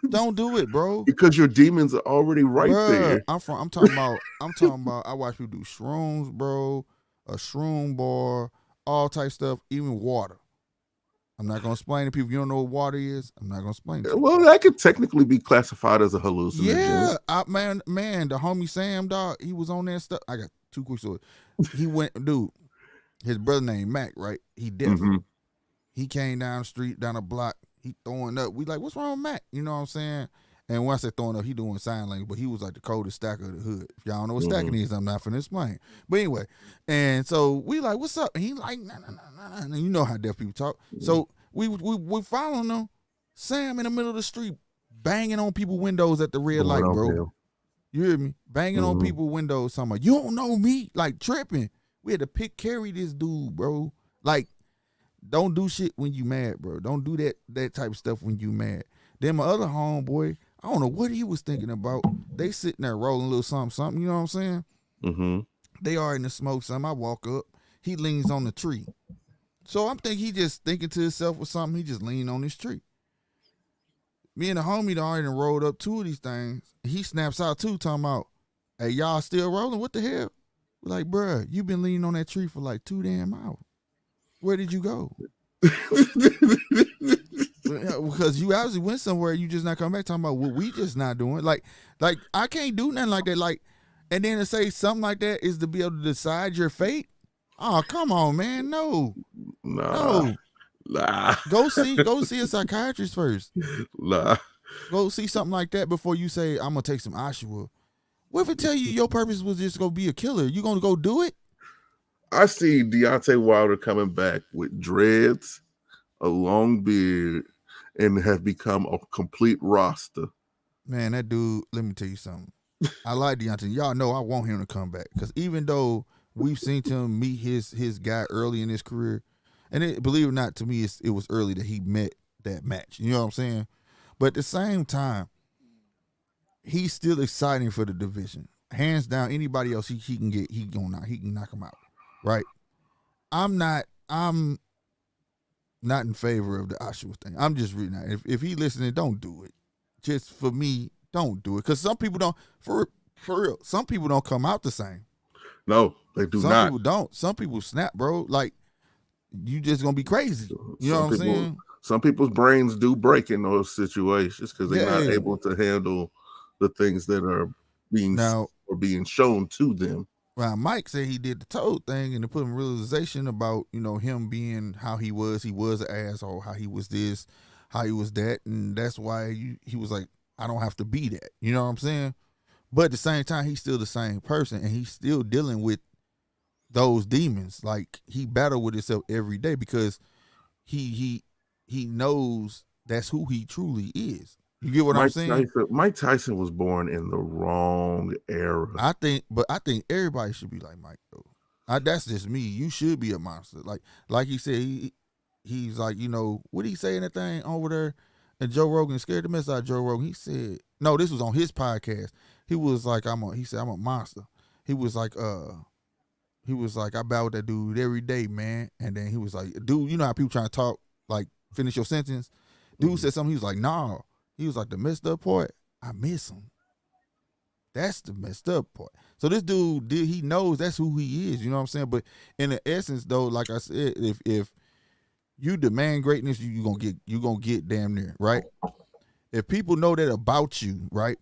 Don't do it, bro. Because your demons are already right there. I'm talking about I watch people do shrooms, bro, a shroom bar, all type stuff, even water. I'm not gonna explain to people. You don't know what water is. I'm not gonna explain to you. Well, that could technically be classified as a hallucinogen. Yeah, man, the homie Sam, dog, he was on that stuff. I got 2 quick stories. He went, dude. His brother named Mac, right? He deaf. Mm-hmm. He came down the street, down the block. He throwing up. We like, what's wrong with Mac? You know what I'm saying? And when I say throwing up, he doing sign language, but he was like the coldest stacker of the hood. If y'all don't know what stacking is, I'm not finna explain. But anyway, and so we like, what's up? And he like, nah. And you know how deaf people talk. So we following him. Sam in the middle of the street, banging on people's windows at the red light, bro. You hear me? Banging on people's windows, talking about, you don't know me, like tripping. We had to carry this dude, bro. Like, don't do shit when you mad, bro. Don't do that type of stuff when you mad. Then my other homeboy, I don't know what he was thinking about. They sitting there rolling a little something, you know what I'm saying? Mm-hmm. They are in the smoke something. I walk up. He leans on the tree. So I'm thinking he just thinking to himself or something. He just leaned on this tree. Me and the homie already rolled up 2 of these things. He snaps out too, talking about, hey, y'all still rolling? What the hell? We're like, bruh, you been leaning on that tree for like 2 damn hours. Where did you go? Because you obviously went somewhere, you just not come back talking about what we just not doing. Like I can't do nothing like that. Like, and then to say something like that is to be able to decide your fate. Oh, come on, man. No. Nah. Go see a psychiatrist first. Nah. Go see something like that before you say, I'm gonna take some Oshawa. What if it tell you your purpose was just go be a killer? You gonna go do it? I see Deontay Wilder coming back with dreads, a long beard, and have become a complete roster. Man, that dude, let me tell you something. I like Deontay. Y'all know I want him to come back. Because even though we've seen him meet his guy early in his career, and believe it or not, to me, it was early that he met that match. You know what I'm saying? But at the same time, he's still exciting for the division. Hands down, anybody else he can knock him out. Right? I'm not in favor of the Oshawa thing. I'm just reading that. If he listening, don't do it. Just for me, don't do it. Because some people don't, for real, some people don't come out the same. No, they do not. Some people don't. Some people snap, bro. Like, you just gonna be crazy. You know what I'm saying? Some people's brains do break in those situations because they're not able to handle the things that are being shown to them. Well, Mike said he did the Toad thing and to put him realization about, him being how he was. He was an asshole, how he was this, how he was that. And that's why he was like, I don't have to be that. You know what I'm saying? But at the same time, he's still the same person and he's still dealing with those demons. Like he battled with himself every day because he knows that's who he truly is. You get what I'm saying? Mike Tyson was born in the wrong era. I think everybody should be like Mike though. That's just me. You should be a monster. Like he said, he's like, what did he say in that thing over there? And Joe Rogan scared the mess out of Joe Rogan. He said, no, this was on his podcast. He was like, he said, I'm a monster. He was like, I battle with that dude every day, man. And then he was like, dude, you know how people trying to talk, like finish your sentence? Dude said something. He was like, nah. He was like, the messed up part, I miss him. That's the messed up part. So this dude, he knows that's who he is. You know what I'm saying? But in the essence, though, like I said, if you demand greatness, you gonna get damn near, right? If people know that about you, right,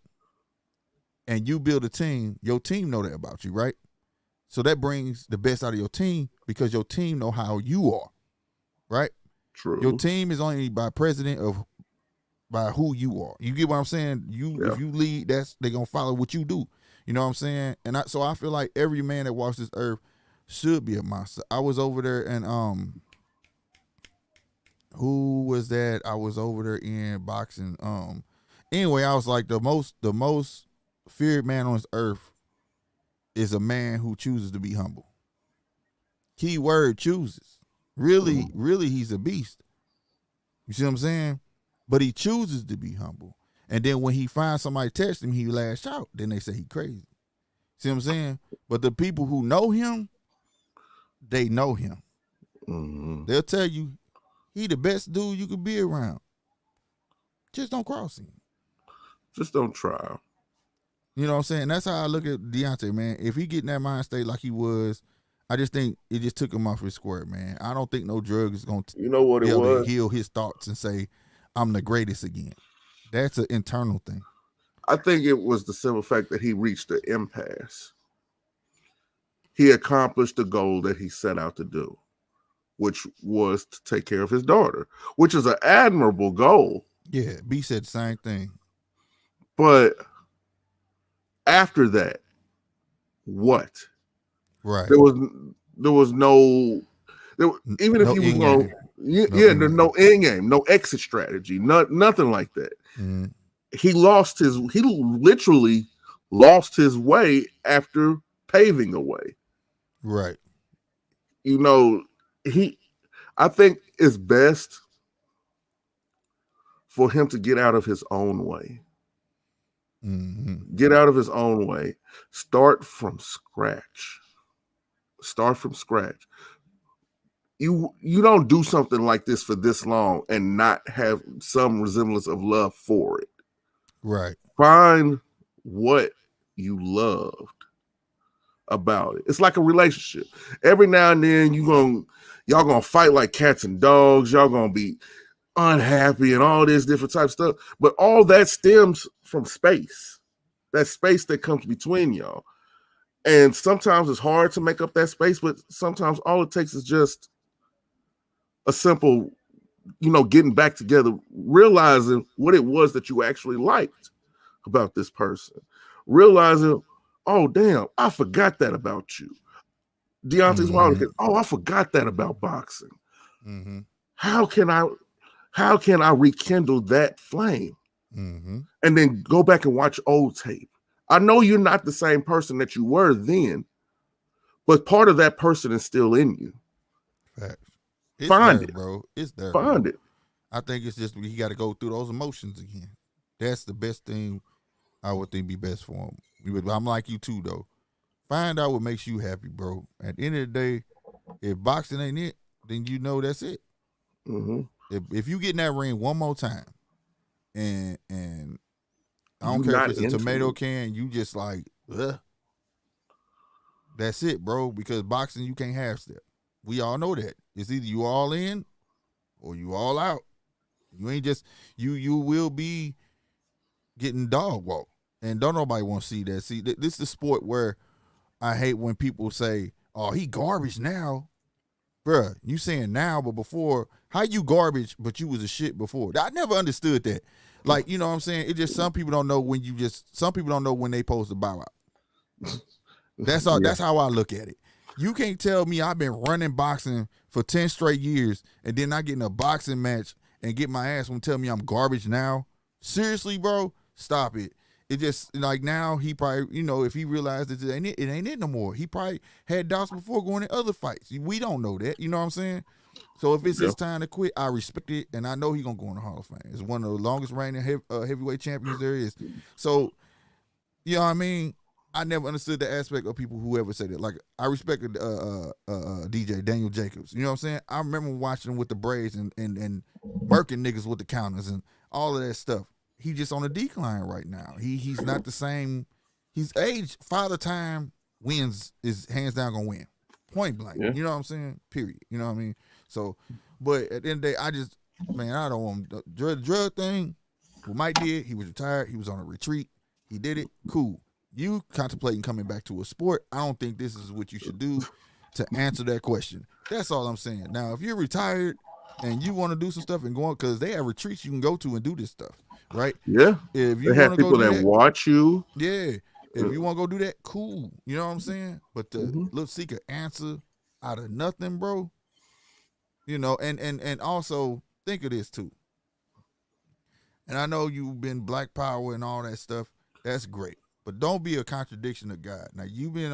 and you build a team, your team know that about you, right? So that brings the best out of your team because your team know how you are, right? True. Your team is only by who you are. You get what I'm saying? If you lead, they gonna follow what you do. You know what I'm saying? And so I feel like every man that walks this earth should be a monster. I was over there and who was that? I was over there in boxing. Anyway, I was like the most feared man on this earth is a man who chooses to be humble. Key word, chooses. Really, he's a beast. You see what I'm saying? But he chooses to be humble. And then when he finds somebody test him, he lash out. Then they say he crazy. See what I'm saying? But the people who know him, they know him. Mm-hmm. They'll tell you he the best dude you could be around. Just don't cross him. Just don't try. You know what I'm saying? That's how I look at Deontay, man. If he get in that mind state like he was, I just think it just took him off his square, man. I don't think no drug is going to be able to heal his thoughts and say, I'm the greatest again. That's an internal thing. I think it was the simple fact that he reached the impasse. He accomplished the goal that he set out to do, which was to take care of his daughter, which is an admirable goal. Yeah, B said the same thing. But after that, what? Right. There was no even if he was going, there's no end game, no exit strategy, nothing like that. Mm-hmm. He literally lost his way after paving a way. Right. I think it's best for him to get out of his own way. Mm-hmm. Get out of his own way. Start from scratch. You don't do something like this for this long and not have some resemblance of love for it. Right. Find what you loved about it. It's like a relationship. Every now and then y'all gonna fight like cats and dogs. Y'all gonna be unhappy and all this different type of stuff. But all that stems from space. That space that comes between y'all. And sometimes it's hard to make up that space, but sometimes all it takes is just a simple, getting back together, realizing what it was that you actually liked about this person. Realizing, oh, damn, I forgot that about you. Deontay's wild. Oh, I forgot that about boxing. Mm-hmm. How can I rekindle that flame? Mm-hmm. And then go back and watch old tape. I know you're not the same person that you were then, but part of that person is still in you. Facts. Find it, bro. It's there. Find it. I think it's just he got to go through those emotions again. That's the best thing I would think be best for him. I'm like you too, though. Find out what makes you happy, bro. At the end of the day, if boxing ain't it, then that's it. Mm-hmm. If you get in that ring one more time, and I don't care if it's a tomato can, you just like, ugh. That's it, bro. Because boxing, you can't half step. We all know that. It's either you all in or you all out. You ain't just you will be getting dog walked. And don't nobody want to see that. See, this is the sport where I hate when people say, "Oh, he garbage now." Bruh, you saying now, but before, how you garbage, but you was a shit before? I never understood that. Like, you know what I'm saying? It just, some people don't know when some people don't know when they supposed to bow out. That's all. Yeah. That's how I look at it. You can't tell me I've been running boxing for 10 straight years and then I get in a boxing match and get my ass and tell me I'm garbage now. Seriously, bro, stop it. It just, like, now he probably, if he realized that it ain't it no more. He probably had doubts before going in other fights. We don't know that. You know what I'm saying? So if it's his time to quit, I respect it, and I know he's going to go in the Hall of Fame. It's one of the longest reigning heavyweight champions there is. So, you know what I mean? I never understood the aspect of people who ever said it. Like, I respect DJ Daniel Jacobs. You know what I'm saying? I remember watching him with the braids and murking niggas with the counters and all of that stuff. He just on a decline right now. He's not the same. He's aged. Father Time wins is hands down gonna win. Point blank. Yeah. You know what I'm saying? Period. You know what I mean? So, but at the end of the day, I don't want the drug thing. What Mike did, he was retired. He was on a retreat. He did it. Cool. You contemplating coming back to a sport, I don't think this is what you should do to answer that question. That's all I'm saying. Now, if you're retired and you want to do some stuff and go on, because they have retreats you can go to and do this stuff, right? Yeah. If you have people that watch you. Yeah. If you want to go do that, cool. You know what I'm saying? But to look, seek an answer out of nothing, bro. And also think of this too. And I know you've been Black Power and all that stuff. That's great. But don't be a contradiction of God. Now, you've been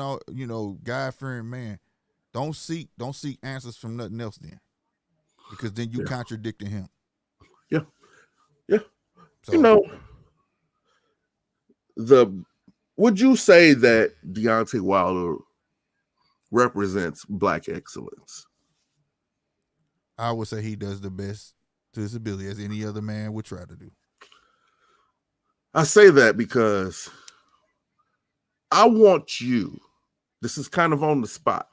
God-fearing man. Don't seek answers from nothing else then. Because then you contradicting him. Yeah. Yeah. So, would you say that Deontay Wilder represents Black excellence? I would say he does the best to his ability, as any other man would try to do. I say that because I want you, this is kind of on the spot.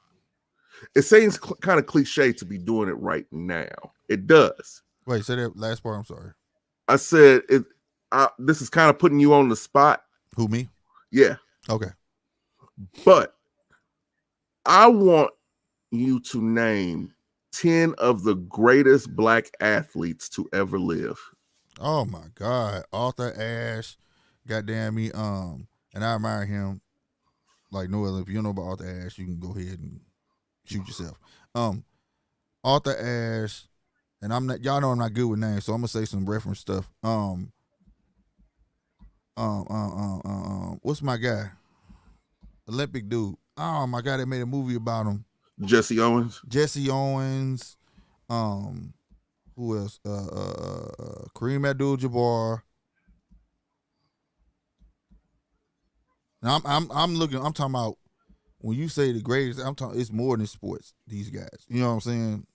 It seems kind of cliche to be doing it right now. It does. Wait, say that last part. I'm sorry. I said this is kind of putting you on the spot. Who, me? Yeah. Okay. But I want you to name 10 of the greatest Black athletes to ever live. Oh my God. Arthur Ashe, goddamn me. And I admire him like no other. If you don't know about Arthur Ashe, you can go ahead and shoot yourself. Arthur Ashe, and y'all know I'm not good with names, so I'm gonna say some reference stuff. What's my guy? Olympic dude. Oh my God, they made a movie about him. Jesse Owens. Who else? Kareem Abdul-Jabbar. Now I'm talking about when you say the greatest, I'm talking it's more than sports, these guys. You know what I'm saying?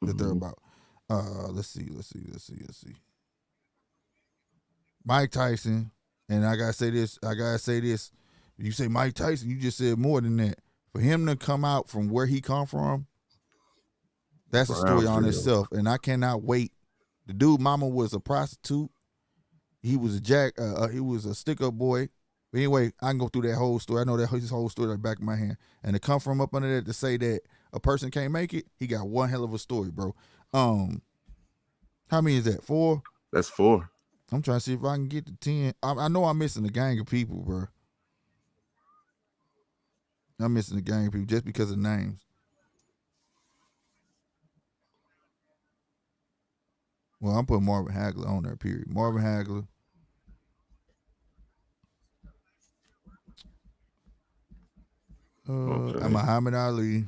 That they're about. Let's see. Mike Tyson, and I gotta say this. You say Mike Tyson, you just said more than that. For him to come out from where he come from, that's a story on itself, and I cannot wait. The dude, mama was a prostitute. He was he was a stick-up boy. But anyway, I can go through that whole story. I know that his whole story at the back of my hand. And to come from up under that to say that a person can't make it, he got one hell of a story, bro. How many is that? 4? That's 4. I'm trying to see if I can get to 10. I know I'm missing a gang of people, bro. I'm missing a gang of people just because of names. Well, I'm putting Marvin Hagler on there, period. Marvin Hagler. Okay. And Muhammad Ali.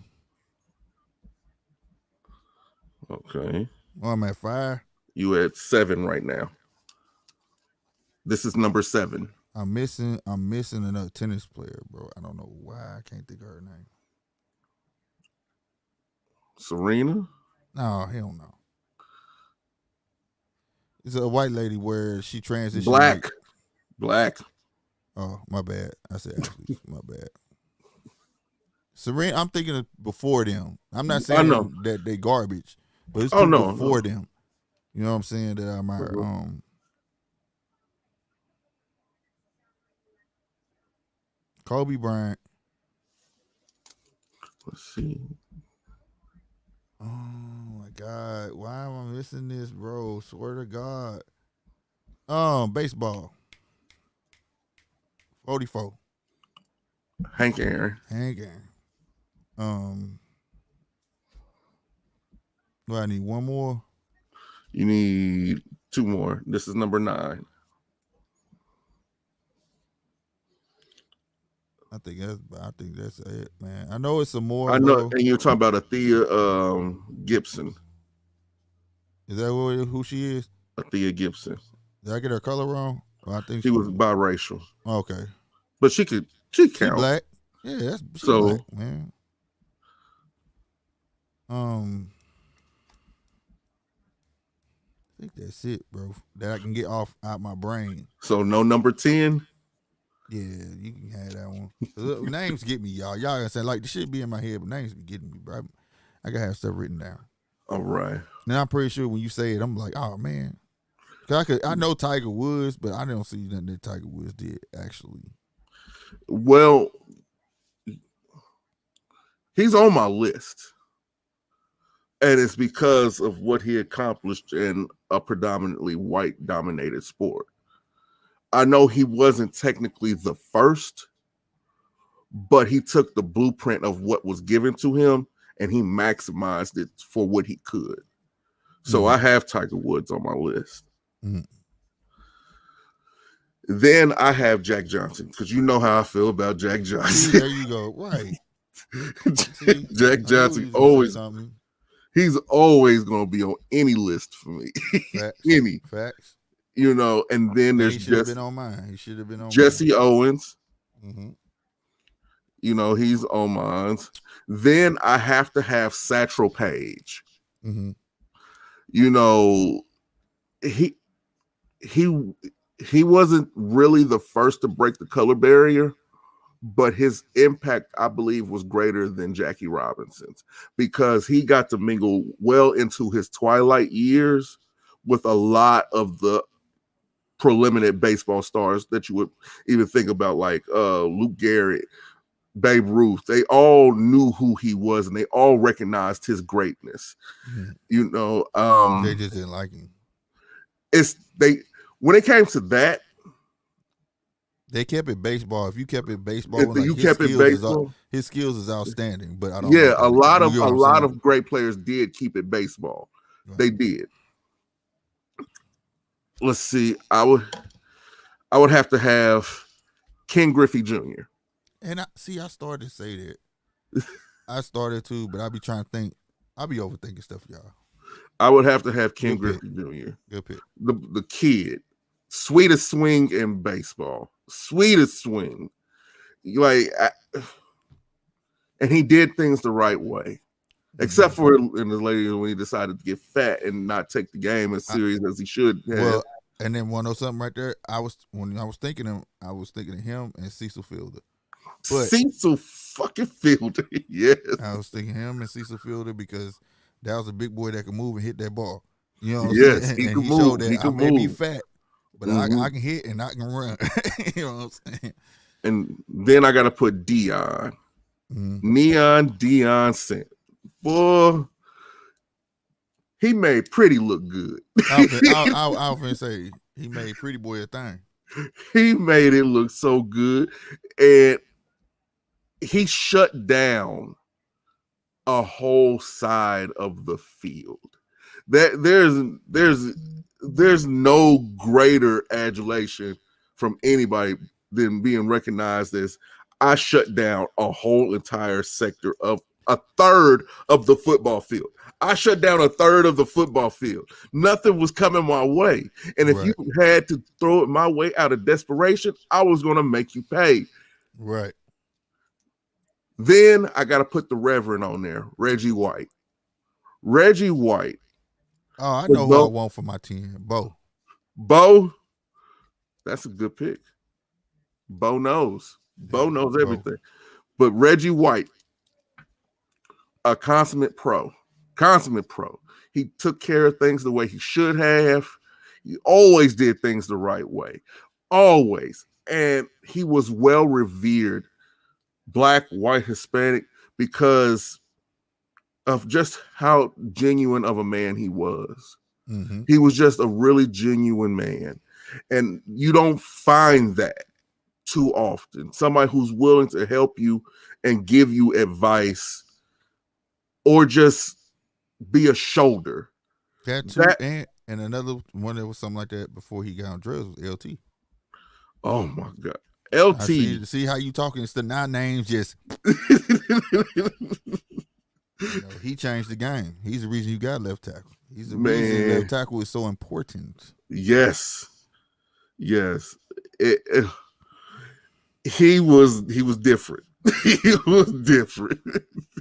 Okay. Well, I'm at 5. You at 7 right now. This is number 7. I'm missing another tennis player, bro. I don't know why I can't think of her name. Serena? No, hell no. It's a white lady where she transitioned. Black. Oh, my bad. I said athletes. My bad. Serena, I'm thinking of before them. I'm not I know. saying that they garbage, but it's Oh, people no, before no. them. You know what I'm saying? That I admire. Kobe Bryant. Let's see. Oh my God, why am I missing this, bro? Swear to God. Baseball. 44. Hank Aaron. Hank Aaron. Do I need one more? You need 2 more. This is number 9. I think that's it, man. I know it's some more. I know, bro. and you're talking about Athea Gibson. Is that who she is? Athea Gibson. Did I get her color wrong? Well, I think She was biracial. Okay. But she counts. She black. Yeah, she black, man. I think that's it, bro. That I can get out my brain. So no number 10? Yeah, you can have that one. Names get me, y'all. Y'all gonna say like the shit be in my head, but names be getting me, bro. I gotta have stuff written down. All right. And I'm pretty sure when you say it, I'm like, oh man. I know Tiger Woods, but I don't see nothing that Tiger Woods did actually. Well, he's on my list. And it's because of what he accomplished in a predominantly white dominated sport. I know he wasn't technically the first, but he took the blueprint of what was given to him and he maximized it for what he could. So I have Tiger Woods on my list. Then I have Jack Johnson, because you know how I feel about Jack Johnson. There you go. Right. Jack Johnson he's always going to be on any list for me. Facts. Any. Facts. You know, and then there's he should have been on mine. He should have been on Jesse Owens. Mm-hmm. You know, he's on mine. Then I have to have Satchel Paige. Mm-hmm. You know, he wasn't really the first to break the color barrier, but his impact, I believe, was greater than Jackie Robinson's, because he got to mingle well into his twilight years with a lot of the preliminary baseball stars that you would even think about, like Luke Garrett, Babe Ruth. They all knew who he was and they all recognized his greatness. Mm-hmm. You know, they just didn't like him. When it came to that, they kept it baseball. If you kept it baseball, his skills is outstanding. But I don't. Yeah, a lot of great players did keep it baseball. Right. They did. Let's see. I would have to have Ken Griffey Jr. And I started to say that. I started to, but I be trying to think. I be overthinking stuff, y'all. I would have to have Ken Griffey Jr. Good pick. The kid, sweetest swing in baseball, sweetest swing. And he did things the right way, except for in the later when he decided to get fat and not take the game as serious as he should have. Well, and then want to know something right there? When I was thinking of him and Cecil Fielder. But Cecil fucking Fielder, yes. I was thinking him and Cecil Fielder because that was a big boy that could move and hit that ball. You know what I'm saying? He and can he move. showed that he can I may move. be fat, but I can hit and I can run. You know what I'm saying? And then I got to put Dion. Neon Deion Sanders. Boy, he made Pretty look good. I was going to say, he made Pretty Boy a thing. He made it look so good. And he shut down a whole side of the field. There's no greater adulation from anybody than being recognized as I shut down a whole entire sector of a third of the football field. I shut down a third of the football field. Nothing was coming my way. And if you had to throw it my way out of desperation, I was going to make you pay. Right. Then I got to put the Reverend on there, Reggie White. Reggie White. Oh, I know who I want for my team. Bo, that's a good pick. Bo knows. Bo knows everything. But Reggie White, a consummate pro. Consummate pro. He took care of things the way he should have. He always did things the right way. Always. And he was well revered, Black, white, Hispanic, because of just how genuine of a man he was. Mm-hmm. He was just a really genuine man. And you don't find that too often. Somebody who's willing to help you and give you advice or just be a shoulder. That too, and another one that was something like that before he got on drugs was LT. Oh my God. LT. See how you talking? It's the 9 names. Just he changed the game. He's the reason you got left tackle. He's the reason left tackle is so important. Yes. He was different. He was different.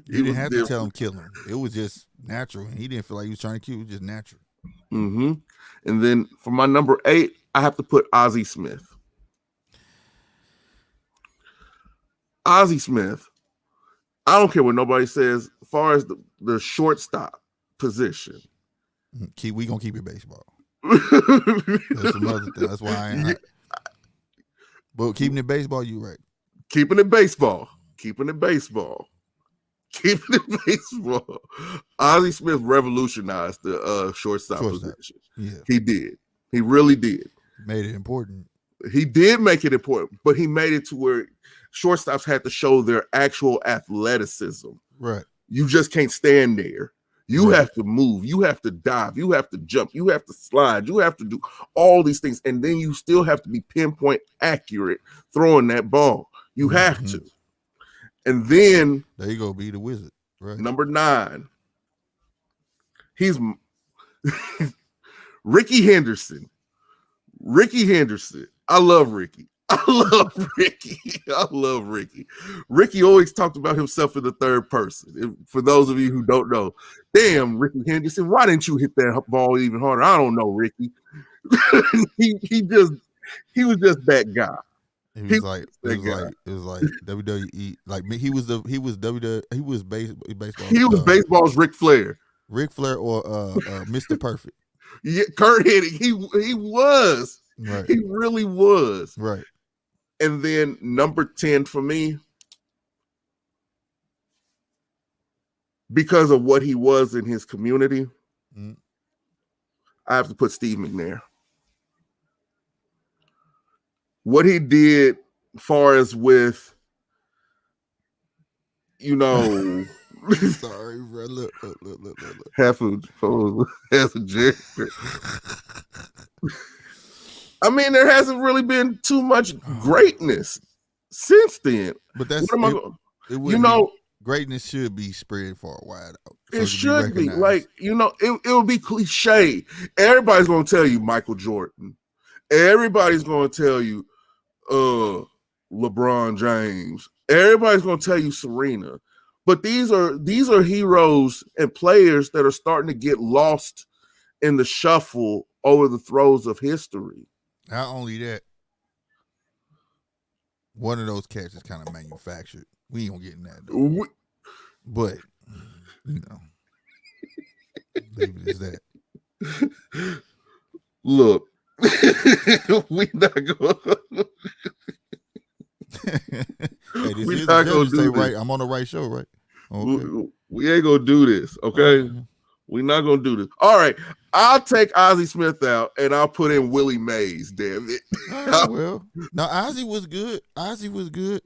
You didn't have to tell him kill him. It was just natural. And he didn't feel like he was trying to kill. It was just natural. Mm-hmm. And then for my number 8, I have to put Ozzie Smith. Ozzie Smith, I don't care what nobody says, as far as the shortstop position. We gonna keep it baseball. That's another thing. That's why I ain't. But keeping it baseball, you right. Keeping it baseball. Ozzie Smith revolutionized the shortstop position. Yeah, he did. He really did. Made it important. He did make it important, but he made it to where shortstops had to show their actual athleticism. Right. You just can't stand there. You have to move. You have to dive. You have to jump. You have to slide. You have to do all these things. And then you still have to be pinpoint accurate throwing that ball. You have to. And then there you go, be the wizard. Right. Number 9. He's Ricky Henderson. I love Ricky. Ricky always talked about himself in the third person. For those of you who don't know, damn, Ricky Henderson, why didn't you hit that ball even harder? I don't know, Ricky. he was just that guy. It was like WWE. Like he was baseball. He was baseball's Ric Flair. Ric Flair or Mr. Perfect. Yeah, Kurt Hennig. He was. Right. He really was. Right. And then number 10 for me, because of what he was in his community, I have to put Steve McNair. What he did as far as with, sorry, bro. Look. Half a Jerry. I mean, there hasn't really been too much greatness since then. But that's greatness should be spread far wide out. So it should be like, it would be cliche. Everybody's going to tell you Michael Jordan. Everybody's going to tell you LeBron James. Everybody's going to tell you Serena. But these are heroes and players that are starting to get lost in the shuffle over the throes of history. Not only that, one of those cats is kind of manufactured. We ain't gonna get in that though. But maybe it's that. Look, we not gonna. Hey, we not gonna do this. Right, I'm on the right show, right? Okay. We ain't gonna do this, okay? We're not gonna do this. All right, I'll take Ozzie Smith out and I'll put in Willie Mays. Damn it. Well, no, Ozzie was good. Ozzie was good.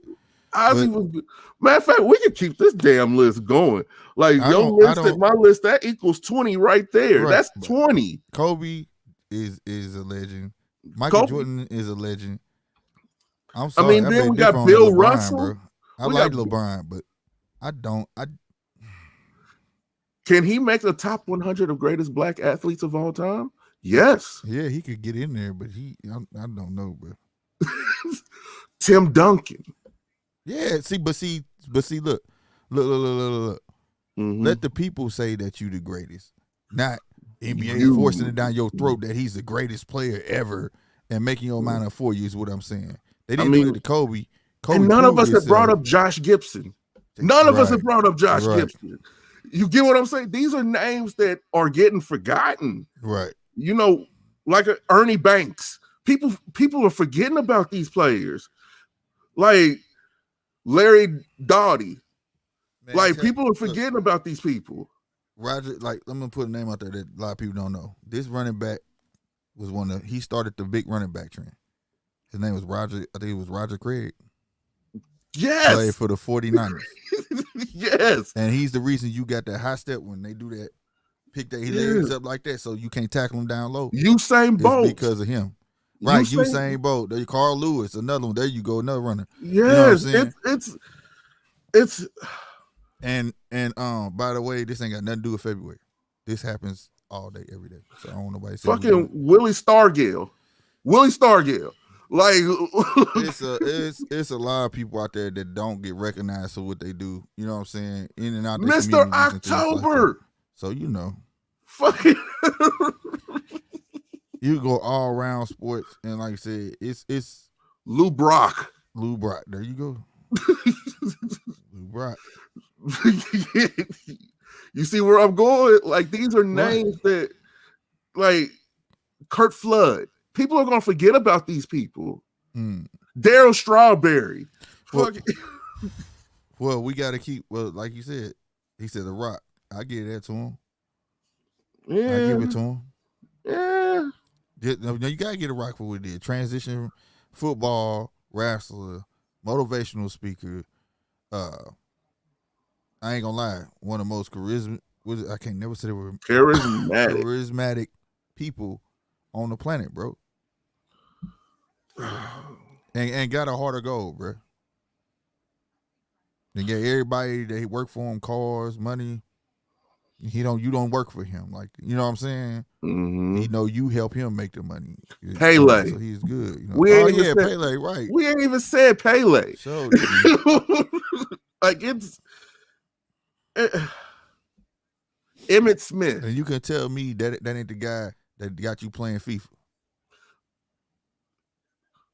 Matter of fact, we can keep this damn list going. Like your list and my list, that equals 20 right there. Right. That's 20. Kobe is a legend. Michael Jordan is a legend. I'm sorry. I mean, then we got Bill LeBron, Russell. Bro. I like LeBron, but I don't. Can he make the top 100 of greatest black athletes of all time? Yes. Yeah, he could get in there, but I don't know, bro. Tim Duncan. Yeah, see, look. Mm-hmm. Let the people say that you the greatest, not NBA forcing it down your throat that he's the greatest player ever and making your mind up for you is what I'm saying. They didn't do it to Kobe. And none of us have brought up Josh Gibson. None of us have brought up Josh Gibson. You get what I'm saying? These are names that are getting forgotten. Right. You know, like Ernie Banks. People are forgetting about these players. Like Larry Dottie. Man, like people are forgetting about these people. Roger, like I'm gonna put a name out there that a lot of people don't know. This running back was he started the big running back trend. His name was Roger, I think it was Roger Craig. Yes. Played for the 49ers. Yes. And he's the reason you got that high step when they do that, pick their legs up like that so you can't tackle him down low. Usain Bolt. It's because of him. Right, Usain Bolt. There, Carl Lewis, another one. There you go, another runner. Yes, you know it's and by the way, this ain't got nothing to do with February. This happens all day, every day. So I don't know nobody say fucking Willie Stargell. Like it's a lot of people out there that don't get recognized for what they do. You know what I'm saying? In and out. Mr. October. Like so you know. Fucking you go all around sports, and like I said, it's Lou Brock. There you go. Lou Brock. You see where I'm going? Like these are names that, like Kurt Flood. People are gonna forget about these people. Daryl Strawberry. Well, we gotta keep. Well, like you said, he said The Rock. I give that to him. Yeah, I give it to him. Yeah. Now you gotta get a Rock for what he did. Transition, football, wrestler, motivational speaker. I ain't gonna lie, one of the most I can't never say the word charismatic people on the planet, bro. and got a heart of gold, bro. And get everybody that work for him cars, money. You don't work for him, like you know what I'm saying. Mm-hmm. He know you help him make the money. Pele, so he's good. You know? Pele, right? We ain't even said Pele. So like it's Emmitt Smith, and you can tell me that ain't the guy that got you playing FIFA.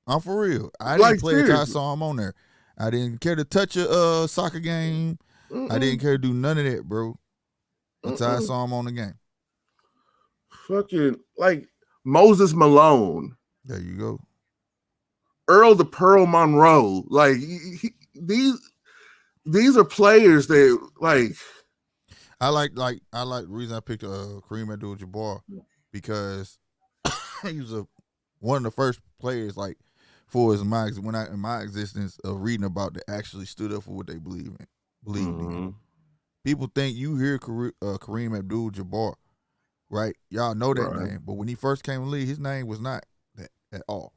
I'm for real. I didn't play until I saw him on there. I didn't care to touch a soccer game. I didn't care to do none of that, bro. Until I saw him on the game. Fucking like Moses Malone. There you go. Earl the Pearl Monroe. Like these are players that like. I like the reason I picked Kareem Abdul-Jabbar because he was one of the first players like in my existence of reading about that actually stood up for what they believed in. People think you hear Kareem Abdul-Jabbar, right? Y'all know that name, but when he first came in the league, his name was not that at all,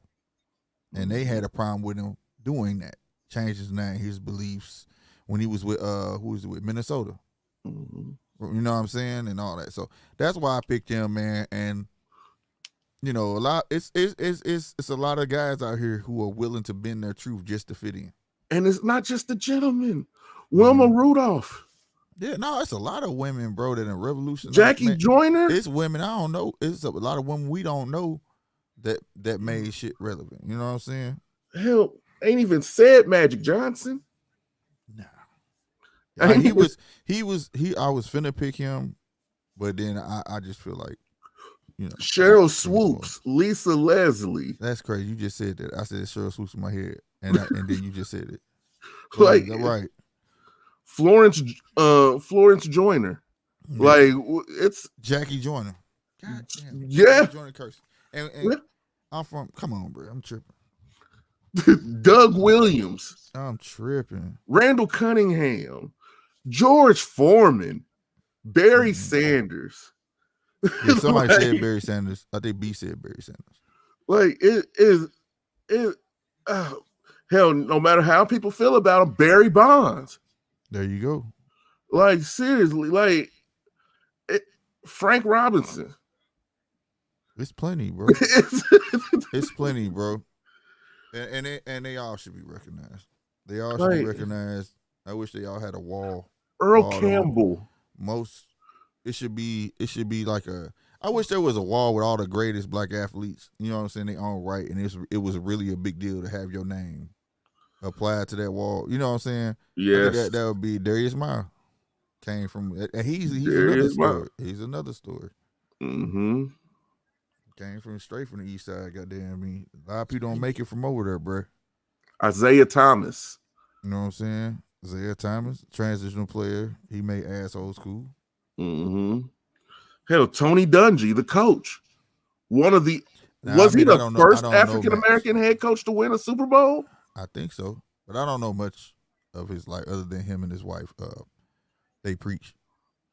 and they had a problem with him doing that. Changed his name, his beliefs when he was with with Minnesota. You know what I'm saying, and all that. So that's why I picked him, man. And you know, it's a lot of guys out here who are willing to bend their truth just to fit in. And it's not just the gentleman, Wilma Rudolph. Yeah, no, it's a lot of women, bro, that in revolution. Jackie Joyner. It's women I don't know. It's a lot of women we don't know that made shit relevant. You know what I'm saying? Hell, ain't even said Magic Johnson. Nah. Like, I was finna pick him, but then I just feel like, you know, Cheryl Swoops, Lisa Leslie. That's crazy. You just said that. I said Cheryl Swoops in my head, and then you just said it. Like right. Florence Joyner. Yeah. Like it's Jackie Joyner. God damn. Yeah. Jackie Joyner curse. And I'm from. Come on, bro. I'm tripping. Doug Williams. I'm tripping. Randall Cunningham. George Foreman. Barry Sanders. Yeah, somebody said Barry Sanders. I think B said Barry Sanders. Like hell, no matter how people feel about him, Barry Bonds. There you go. Like seriously, like Frank Robinson. It's plenty, bro. It's plenty, bro. And they all should be recognized. They all should be recognized. I wish they all had a wall. Earl Campbell. It should be like I wish there was a wall with all the greatest black athletes. You know what I'm saying? They own right, and it was really a big deal to have your name applied to that wall. You know what I'm saying? Yes. That would be Darius Miles. Came from he's There another is story. He's another story. Mm-hmm. Came from straight from the east side. Goddamn me, a lot of people don't make it from over there, bro. Isaiah Thomas. You know what I'm saying? Isaiah Thomas, transitional player. He made assholes cool. Mm-hmm. Hell, Tony Dungy, the coach, one of the was he the first African American head coach to win a Super Bowl? I think so, but I don't know much of his life other than him and his wife. They preach.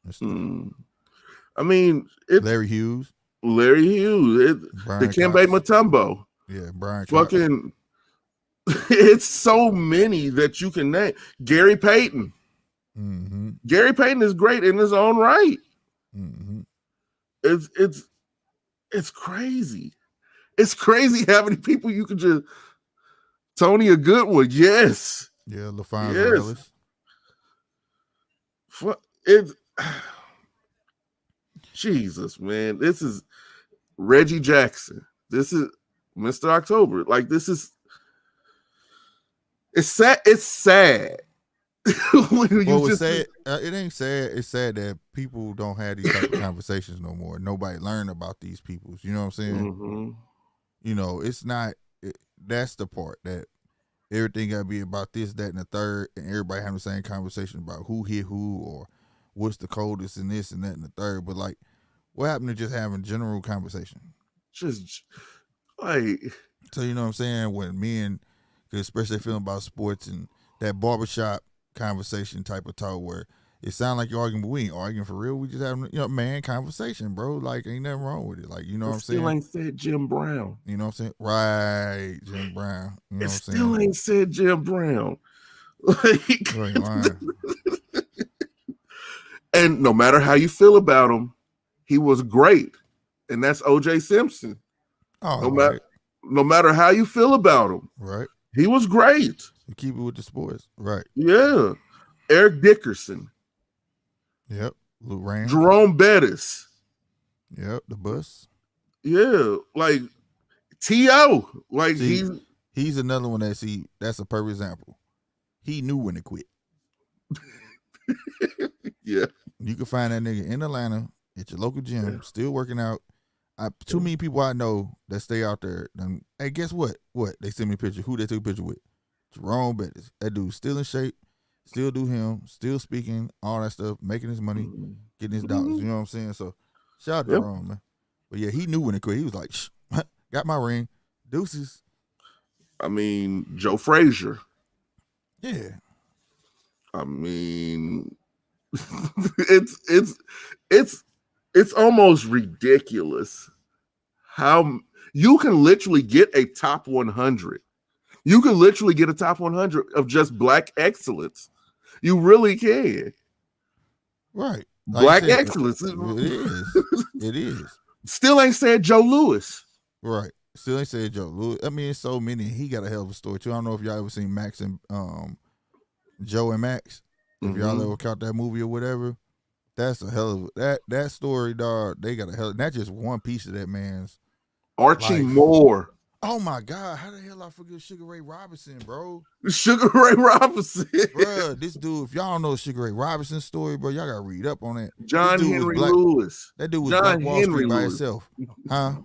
I mean, Larry Hughes, Dikembe Mutombo. Yeah, Brian. Fucking, it's so many that you can name. Gary Payton. Mm-hmm. Gary Payton is great in his own right. Mm-hmm. It's crazy. It's crazy how many people you can just. Tony a good one, yes. Yeah, LaFonso Ellis. It's Jesus, man. This is Reggie Jackson. This is Mr. October. Like, this is it's sad. It's sad. It's sad. It ain't sad. It's sad that people don't have these type of conversations no more. Nobody learn about these people. You know what I'm saying? Mm-hmm. You know, it's not. That's the part that everything got to be about this, that, and the third, and everybody having the same conversation about who hit who or what's the coldest and this and that and the third. But like, what happened to just having general conversation? Just like, so you know what I'm saying? When men, especially feeling about sports and that barbershop conversation type of talk where it sounds like you're arguing, but we ain't arguing for real. We just having, man conversation, bro. Like, ain't nothing wrong with it. Like, you know what I'm saying? Still ain't said Jim Brown. You know what I'm saying? Right, Jim Brown. You know it what I'm still saying? Ain't said Jim Brown. Like, you ain't lying. And no matter how you feel about him, he was great. And that's O.J. Simpson. Oh, no matter how you feel about him. Right. He was great. You keep it with the sports. Right. Yeah. Eric Dickerson. Yep. Luke Rand. Jerome Bettis. Yep. The bus. Yeah. Like T.O. Like, he's another one that's a perfect example. He knew when to quit. Yeah. You can find that nigga in Atlanta at your local gym, still working out. Too many people I know that stay out there. Hey, guess what? What? They send me a picture. Who they took a picture with? Jerome Bettis. That dude's still in shape, still do him, still speaking, all that stuff, making his money, getting his dollars. You know what I'm saying? So, shout out to Jerome, man. But yeah, he knew when to quit. He was like, got my ring. Deuces. I mean, Joe Frazier. Yeah. I mean, it's almost ridiculous how you can literally get a top 100. You can literally get a top 100 of just black excellence. You really can. Right. Black excellence. It is. It is. Still ain't said Joe Louis. Right. Still ain't said Joe Louis. I mean, it's so many. He got a hell of a story too. I don't know if y'all ever seen Max and Joe and Max. If y'all ever caught that movie or whatever, that's a hell of that story, dog. They got a hell. Not just one piece of that man's. Archie life. Moore. Oh my God! How the hell I forget Sugar Ray Robinson, bro? Sugar Ray Robinson, bro. This dude. If y'all don't know Sugar Ray Robinson's story, bro, y'all gotta read up on that. John Henry Lewis. That dude was Black Wall Street by himself, huh?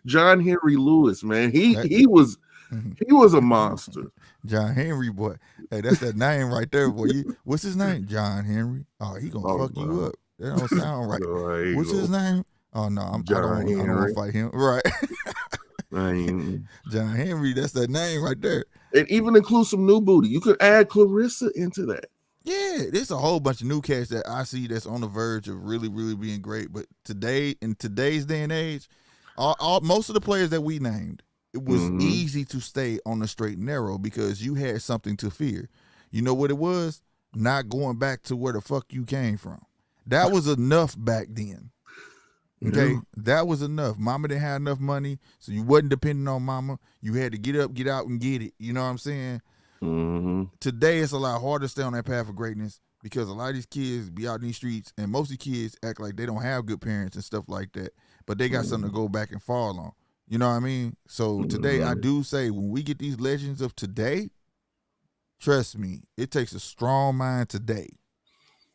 John Henry Lewis, man. He was a monster. John Henry, boy. Hey, that's that name right there, boy. What's his name? John Henry. Oh, he gonna fuck you up. That don't sound right. What's his name? Oh no, I don't want to fight him. Right. John Henry, that's that name right there. And even include some new booty. You could add Clarissa into that. Yeah, there's a whole bunch of new cats that I see that's on the verge of really, really being great. But today, in today's day and age, most of the players that we named, it was easy to stay on the straight and narrow because you had something to fear. You know what it was? Not going back to where the fuck you came from. That was enough back then. Okay, that was enough. Mama didn't have enough money, so you wasn't depending on mama. You had to get up, get out, and get it. You know what I'm saying? Today, it's a lot harder to stay on that path of greatness because a lot of these kids be out in these streets, and most of the kids act like they don't have good parents and stuff like that, but they got something to go back and fall on. You know what I mean? So today, I do say when we get these legends of today, trust me, it takes a strong mind today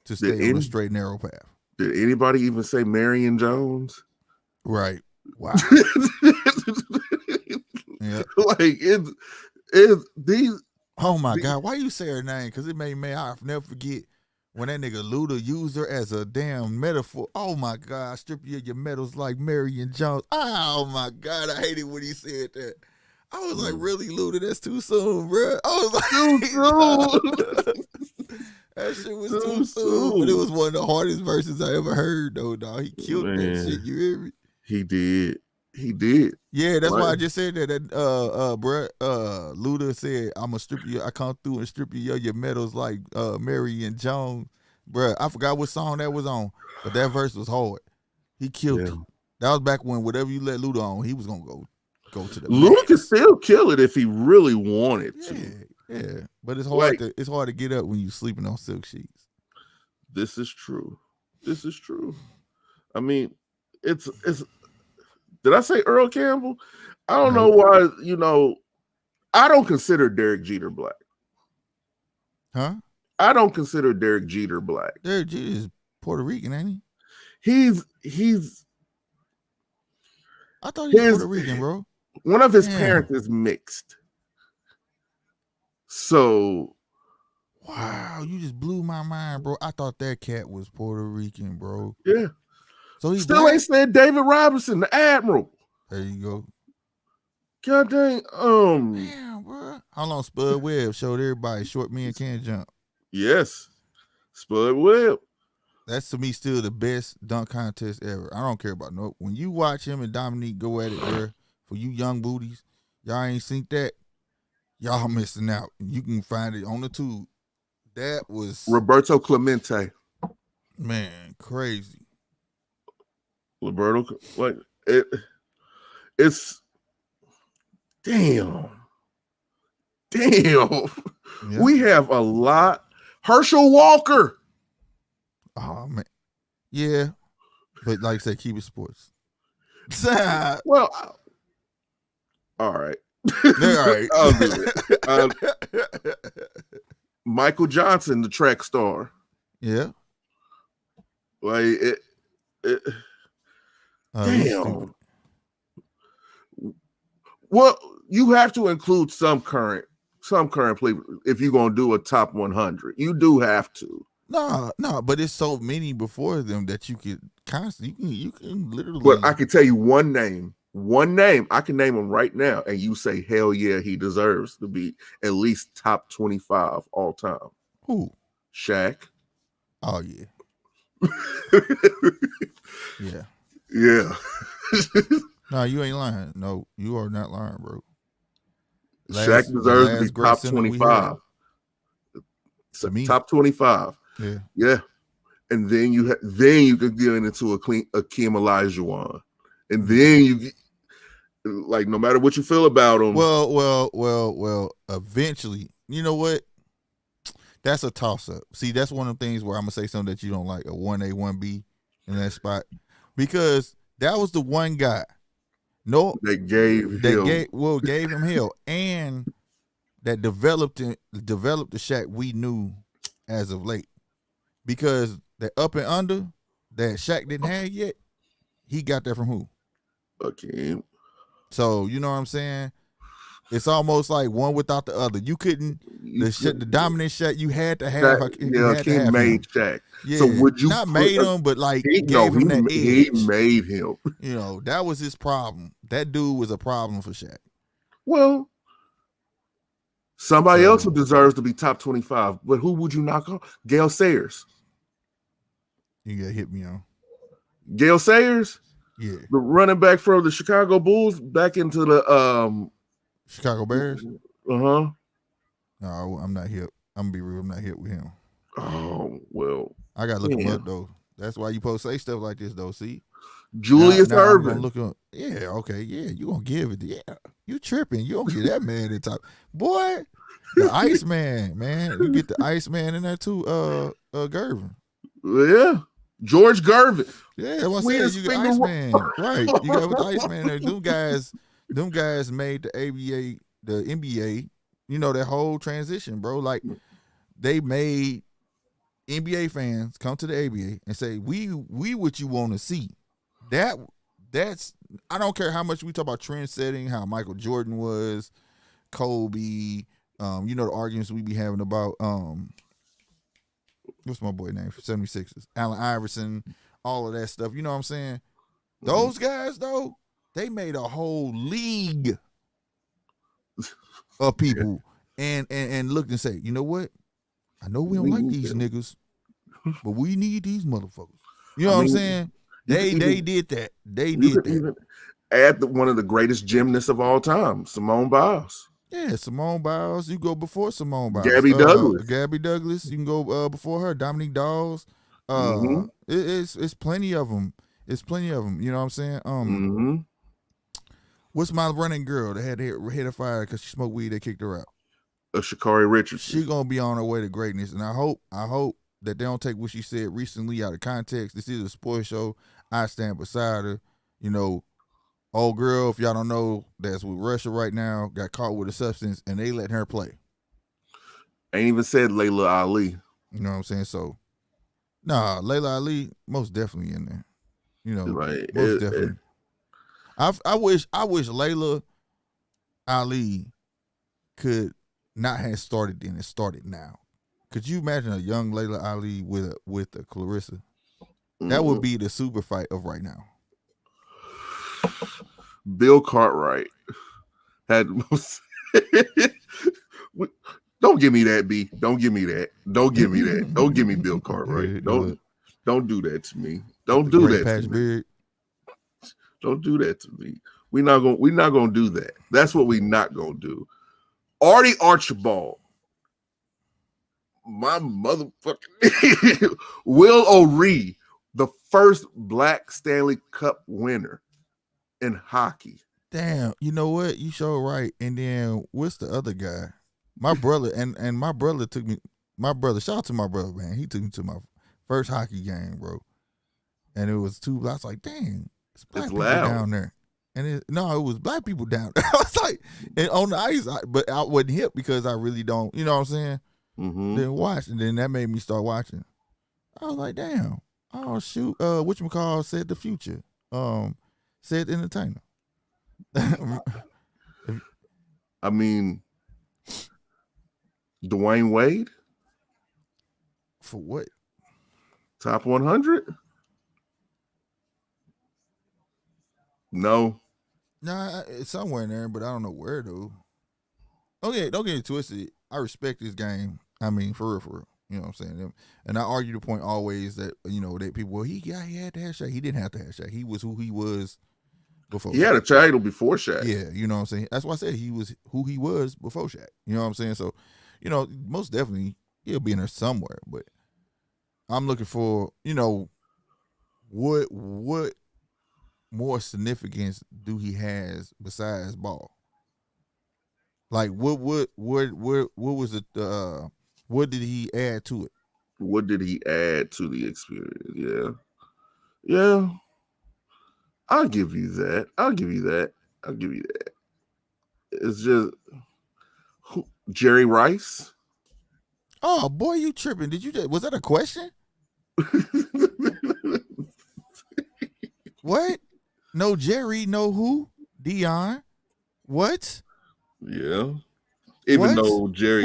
to stay on a straight narrow path. Did anybody even say Marion Jones? Right. Wow. Yeah. Like it's these. Oh my God! Why you say her name? Because it made me. I'll never forget when that nigga Luda used her as a damn metaphor. Oh my God! I strip you of your medals like Marion Jones. Oh my God! I hated when he said that. I was like, really, Luda? That's too soon, bro. I was like, Too soon. that shit was too soon. But it was one of the hardest verses I ever heard, though, dog. He killed that shit. You hear me? He did. He did. Yeah, that's why I just said that. Bruh, Luda said, "I'm gonna strip you. I come through and strip you of your medals like Marion Jones." Bruh, I forgot what song that was on, but that verse was hard. He killed it. That was back when whatever you let Luda on, he was gonna go to the. Luda could still kill it if he really wanted to. Yeah, but it's hard to get up when you sleeping on silk sheets. This is true. This is true. I mean, it's. Did I say Earl Campbell? I don't know why, I don't consider Derek Jeter black. Huh? I don't consider Derek Jeter black. Derek Jeter is Puerto Rican, ain't he? He's I thought he was Puerto Rican, bro. One of his parents is mixed. So wow, you just blew my mind, bro. I thought that cat was Puerto Rican, bro. Yeah. So he still ain't said David Robinson, the Admiral. There you go. God dang. Damn, bro. How long Spud Webb showed everybody short men can't jump? Yes. Spud Webb. That's to me still the best dunk contest ever. I don't care about no. When you watch him and Dominique go at it, bro, for you young booties, y'all ain't seen that. Y'all missing out. You can find it on the tube. That was Roberto Clemente. Man, crazy. Roberto, like it's damn. Yeah. We have a lot. Herschel Walker. Oh man, yeah, but like I said, keep it sports. Well, all right. All right. I'll do it. Michael Johnson, the track star. Yeah. Like it damn. Well, you have to include some current play if you're gonna do a top 100. You do have to. No, but it's so many before them that you could constantly you can literally. But I can tell you one name. I can name him right now, and you say, hell yeah, he deserves to be at least top 25 all time. Who? Shaq. Oh yeah. Yeah. Yeah. No, you ain't lying. No, you are not lying, bro. Shaq deserves to be top 25. Top 25. Yeah. Yeah. And then you could get into Akeem Olajuwon. And then you like no matter what you feel about him. Well, eventually, you know what? That's a toss-up. See, that's one of the things where I'm gonna say something that you don't like, a 1A, 1B in that spot. Because that was the one guy. That gave him hell. And that developed the Shaq we knew as of late. Because the up and under that Shaq didn't have yet, he got that from who? Okay. So you know what I'm saying? It's almost like one without the other. You couldn't the dominant Shaq. You had to have. He made Shaq. Yeah, so would you not made him, but like gave him that edge. He made him. You know that was his problem. That dude was a problem for Shaq. Well, somebody else who deserves to be top 25, but who would you knock on? Gale Sayers. You gotta hit me on Gale Sayers. Yeah, the running back for the Chicago Bulls back into the Chicago Bears. No, I'm not hip. I'm gonna be real. I'm not hip with him. Oh well, I gotta look him up though. That's why you supposed to say stuff like this though. See, Julius Erving. Look up. Yeah, okay, yeah. You gonna give it? Yeah, you tripping? You don't get that man in top, boy. The Iceman, man. You get the Iceman in there too. Gervin. Yeah. George Gervin. Yeah, what's that? You got Iceman, right? You got with the Iceman there. Them guys made the ABA, the NBA. You know that whole transition, bro. Like they made NBA fans come to the ABA and say, we what you want to see. That's I don't care how much we talk about trend setting, how Michael Jordan was, Kobe, the arguments we be having about what's my boy name for 76ers? Allen Iverson, all of that stuff. You know what I'm saying? Those guys though, they made a whole league of people and looked and say, you know what? I know we don't like these niggas, but we need these motherfuckers. You know what I'm saying? They did that. They did that. Even add one of the greatest gymnasts of all time, Simone Biles. Yeah, Simone Biles. You go before Simone Biles. Gabby Douglas. Gabby Douglas. You can go before her. Dominique Dawes. It's plenty of them. It's plenty of them. You know what I'm saying? What's my running girl that had to hit a fire because she smoked weed? They kicked her out. Sha'Carri Richardson. She gonna be on her way to greatness, and I hope that they don't take what she said recently out of context. This is a sports show. I stand beside her. Old girl, if y'all don't know, that's with Russia right now, got caught with a substance, and they let her play. Ain't even said Layla Ali. You know what I'm saying? So, nah, Layla Ali most definitely in there. Most definitely. I wish Layla Ali could not have started then and started now. Could you imagine a young Layla Ali with a Clarissa? That would be the super fight of right now. Bill Cartwright had. Don't give me that, B. Don't give me that. Don't give me that. Don't give me Bill Cartwright. Don't do that to me. Don't do that to me. Don't do that to me. We're not gonna do that. That's what we're not gonna do. Artie Archibald, my motherfucking Will O'Ree, the first Black Stanley Cup winner in hockey. Damn, you know what? You sure right. And then what's the other guy? My brother and my brother took me. Shout out to my brother, man. He took me to my first hockey game, bro. And it was two blocks. Like, dang, it's black people down there. And it was black people down there. I was like, and on the ice, but I wasn't hip because I really don't. You know what I'm saying? Then watch, and then that made me start watching. I was like, damn. Oh shoot, whatchamacallit said the future. Said entertainer. I mean, Dwayne Wade for what? Top 100? No. Nah, it's somewhere in there, but I don't know where though. Don't get it twisted. I respect this game. I mean, for real. You know what I'm saying? And I argue the point always that, that people, he had to have Shaq. He didn't have to have Shaq. He was who he was before. He had a title before Shaq. Yeah, you know what I'm saying? That's why I said he was who he was before Shaq. You know what I'm saying? So, most definitely he'll be in there somewhere. But I'm looking for, what more significance do he has besides ball? Like what was it? What did he add to it? What did he add to the experience? Yeah. I'll give you that. It's just Jerry Rice. Oh boy, you tripping? Was that a question? What? No Jerry, no who? Dion. What? Yeah. Even though Jerry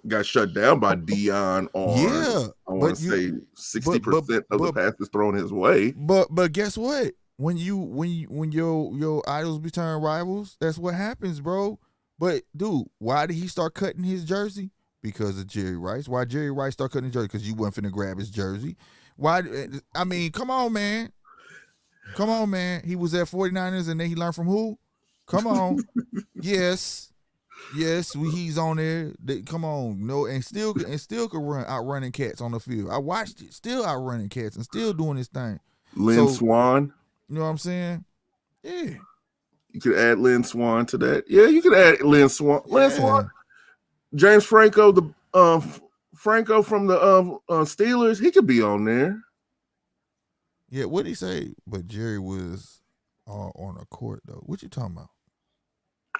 got shut down by Dion on I want to say 60% of the passes thrown his way. But guess what? When your idols become rivals, that's what happens, bro. But dude, why did he start cutting his jersey? Because of Jerry Rice. Why Jerry Rice start cutting his jersey? Because you wasn't finna grab his jersey. Why? I mean, come on, man. He was at 49ers and then he learned from who? Come on. Yes, he's on there. Come on, no, and still could outrunning cats on the field. I watched it, still outrunning cats and still doing his thing. Lynn Swann. You know what I'm saying? Yeah. You could add Lynn Swann to that. Yeah, you could add Lynn Swann. Lynn Swann. James Franco, Franco from the Steelers, he could be on there. Yeah, what'd he say? But Jerry was on a court though. What you talking about?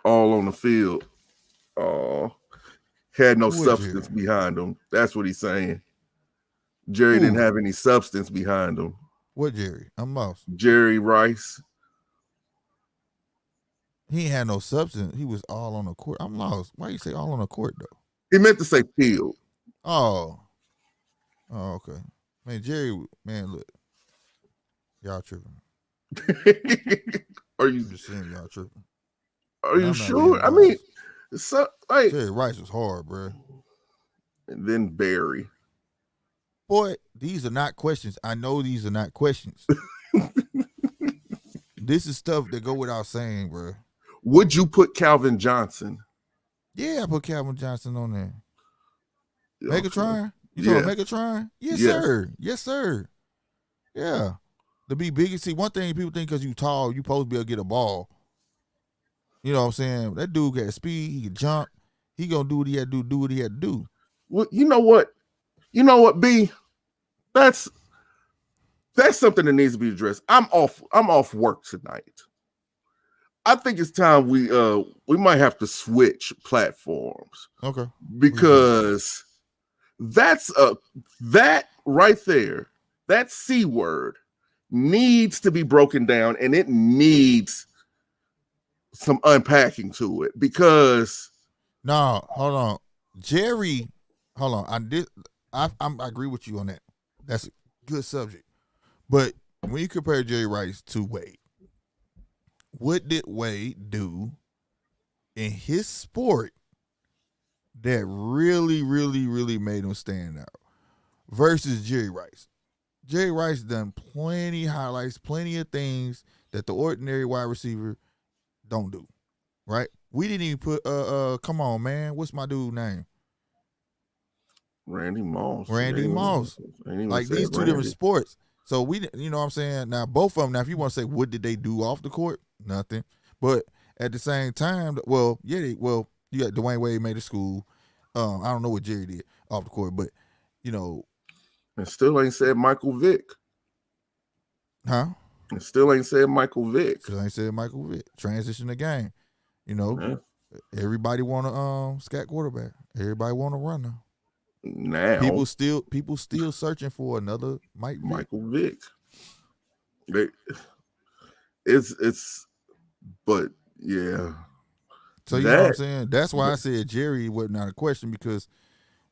All on the field. Oh, had no Who was substance Jerry? behind him. That's what he's saying. Jerry Who? didn't have any substance behind him. What Jerry? I'm lost. Jerry Rice. He ain't had no substance. He was all on the court. I'm lost. Why you say all on the court though? He meant to say field. Oh, okay. Man, Jerry. Man, look, y'all tripping. Are you I'm just saying y'all tripping. Are you sure? I mean, so like Jerry Rice was hard, bro. And then Barry. Boy, these are not questions. I know these are not questions. This is stuff that go without saying, bro. Would you put Calvin Johnson? Yeah, I put Calvin Johnson on there. Okay. Megatron? You talking about Megatron? Yes, sir. Yes, sir. Yeah. To be big, see, one thing people think because you tall, you supposed to be able to get a ball. You know what I'm saying? That dude got speed. He can jump. He gonna do what he had to do what he had to do. Well, you know what? B? That's something that needs to be addressed. I'm off work tonight. I think it's time we might have to switch platforms. Okay. Because that right there, that C word needs to be broken down, and it needs some unpacking to it. Because no, hold on, Jerry. Hold on, I agree with you on that. That's a good subject. But when you compare Jerry Rice to Wade, what did Wade do in his sport that really, really, really made him stand out versus Jerry Rice? Jerry Rice done plenty highlights, plenty of things that the ordinary wide receiver don't do, right? We didn't even put come on, man, what's my dude's name? Randy Moss. Like these two different sports. So we, you know what I'm saying? Now both of them, now if you want to say what did they do off the court? Nothing. But at the same time, you got Dwayne Wade made a school. I don't know what Jerry did off the court, but you know. And still ain't said Michael Vick. Huh? And still ain't said Michael Vick. Transition the game. You know, everybody want to scat quarterback. Everybody want to run now. Now people still searching for another Michael Vick. But yeah. So you know what I'm saying? That's why I said Jerry was not a question, because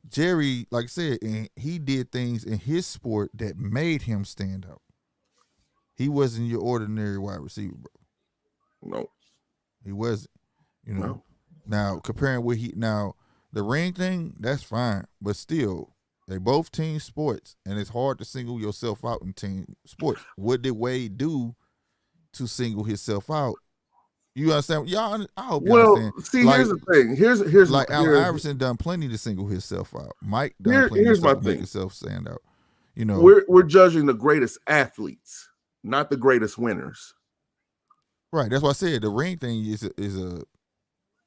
Jerry, like I said, and he did things in his sport that made him stand out. He wasn't your ordinary wide receiver, bro. No. He wasn't. You know. No. Now comparing the ring thing, that's fine, but still, they both team sports, and it's hard to single yourself out in team sports. What did Wade do to single himself out? You understand? Y'all, I hope you understand. See, here's the thing. Here's like Allen Iverson done plenty to single himself out. Mike done plenty to make himself stand out. You know, we're judging the greatest athletes, not the greatest winners. Right. That's why I said the ring thing is a team.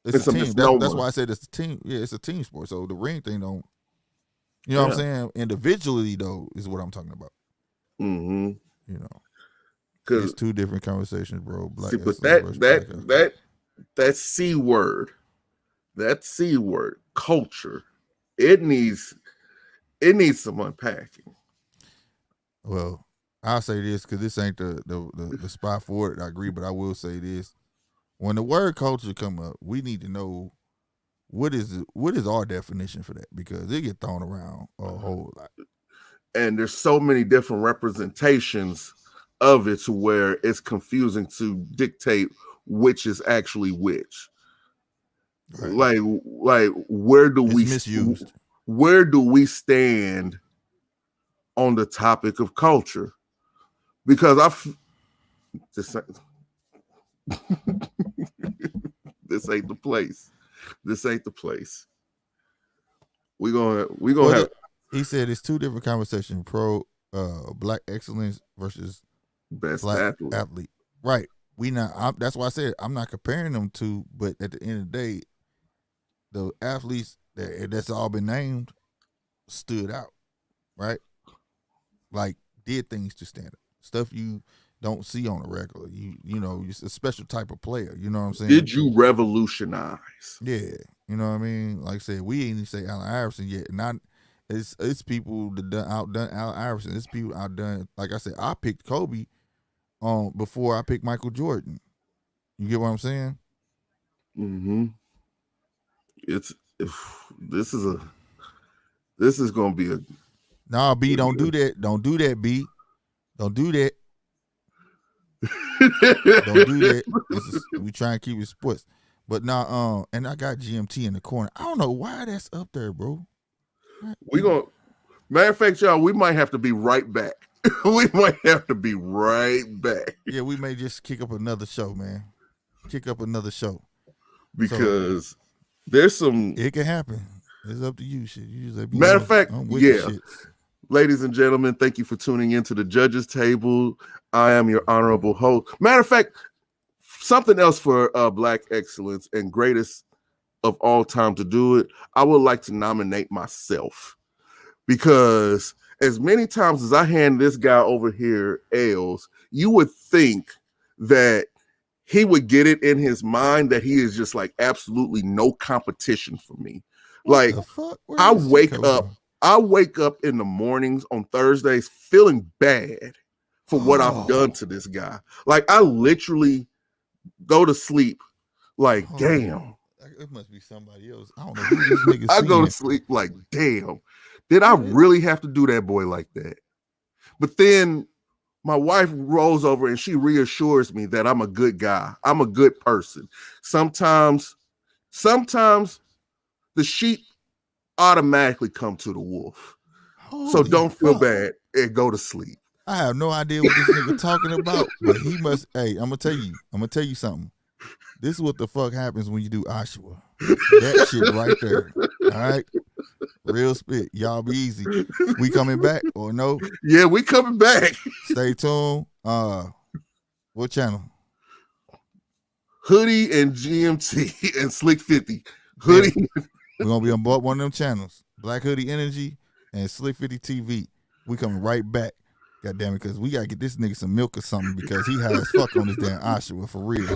That's why I said it's a team. Yeah, it's a team sport. So the ring thing don't. You know what I'm saying? Individually, though, is what I'm talking about. Mm-hmm. You know, it's two different conversations, bro. But that C word, culture, it needs some unpacking. Well, I'll say this because this ain't the spot for it. I agree, but I will say this: when the word culture come up, we need to know what is our definition for that, because it get thrown around a whole lot. And there's so many different representations of it to where it's confusing to dictate which is actually which. Right. Like where do we misused? Where do we stand on the topic of culture? Because this ain't the place. This ain't the place. We gonna have. He said it's two different conversations: black excellence versus best black athlete. Right. That's why I said I'm not comparing them to. But at the end of the day, the athletes that's all been named stood out. Right. Like did things to stand up. Stuff you don't see on a regular. You know, it's a special type of player. You know what I'm saying? Did you revolutionize? Yeah, you know what I mean. Like I said, we ain't even say Allen Iverson yet. Not it's people that outdone Allen Iverson. It's people outdone. Like I said, I picked Kobe before I picked Michael Jordan. You get what I'm saying? Mm-hmm. This is gonna be a. Nah, B, don't do that. Don't do that, B. Don't do that. Don't do that. We try and keep it sports. But now, and I got GMT in the corner. I don't know why that's up there, bro. We gonna. Matter of fact, y'all, we might have to be right back. We might have to be right back. Yeah, we may just kick up another show, man. Kick up another show. Because there's some. It can happen. It's up to you, shit. You just matter of fact, yeah. Ladies and gentlemen, thank you for tuning into the Judges Table. I am your honorable host. Matter of fact, something else for Black excellence and greatest of all time to do it, I would like to nominate myself. Because as many times as I hand this guy over here L's, you would think that he would get it in his mind that he is just like absolutely no competition for me. Like I wake up in the mornings on Thursdays feeling bad for what I've done to this guy. Like I literally go to sleep like, damn. It must be somebody else. I don't know who this nigga I go to sleep like, damn. Did I really have to do that boy like that? But then my wife rolls over and she reassures me that I'm a good guy. I'm a good person. Sometimes the sheep automatically come to the wolf. So don't feel bad and go to sleep. I have no idea what this nigga talking about, but he must. Hey, I'm gonna tell you something. This is what the fuck happens when you do Ashua. That shit right there. All right. Real spit. Y'all be easy. We coming back or no? Yeah, we coming back. Stay tuned. What channel? Hoodie and GMT and Slick 50. Hoodie. We're gonna be on both one of them channels. Black Hoodie Energy and Slick 50 TV. We coming right back. God damn it, because we gotta get this nigga some milk or something because he has fuck on this damn Ashua for real.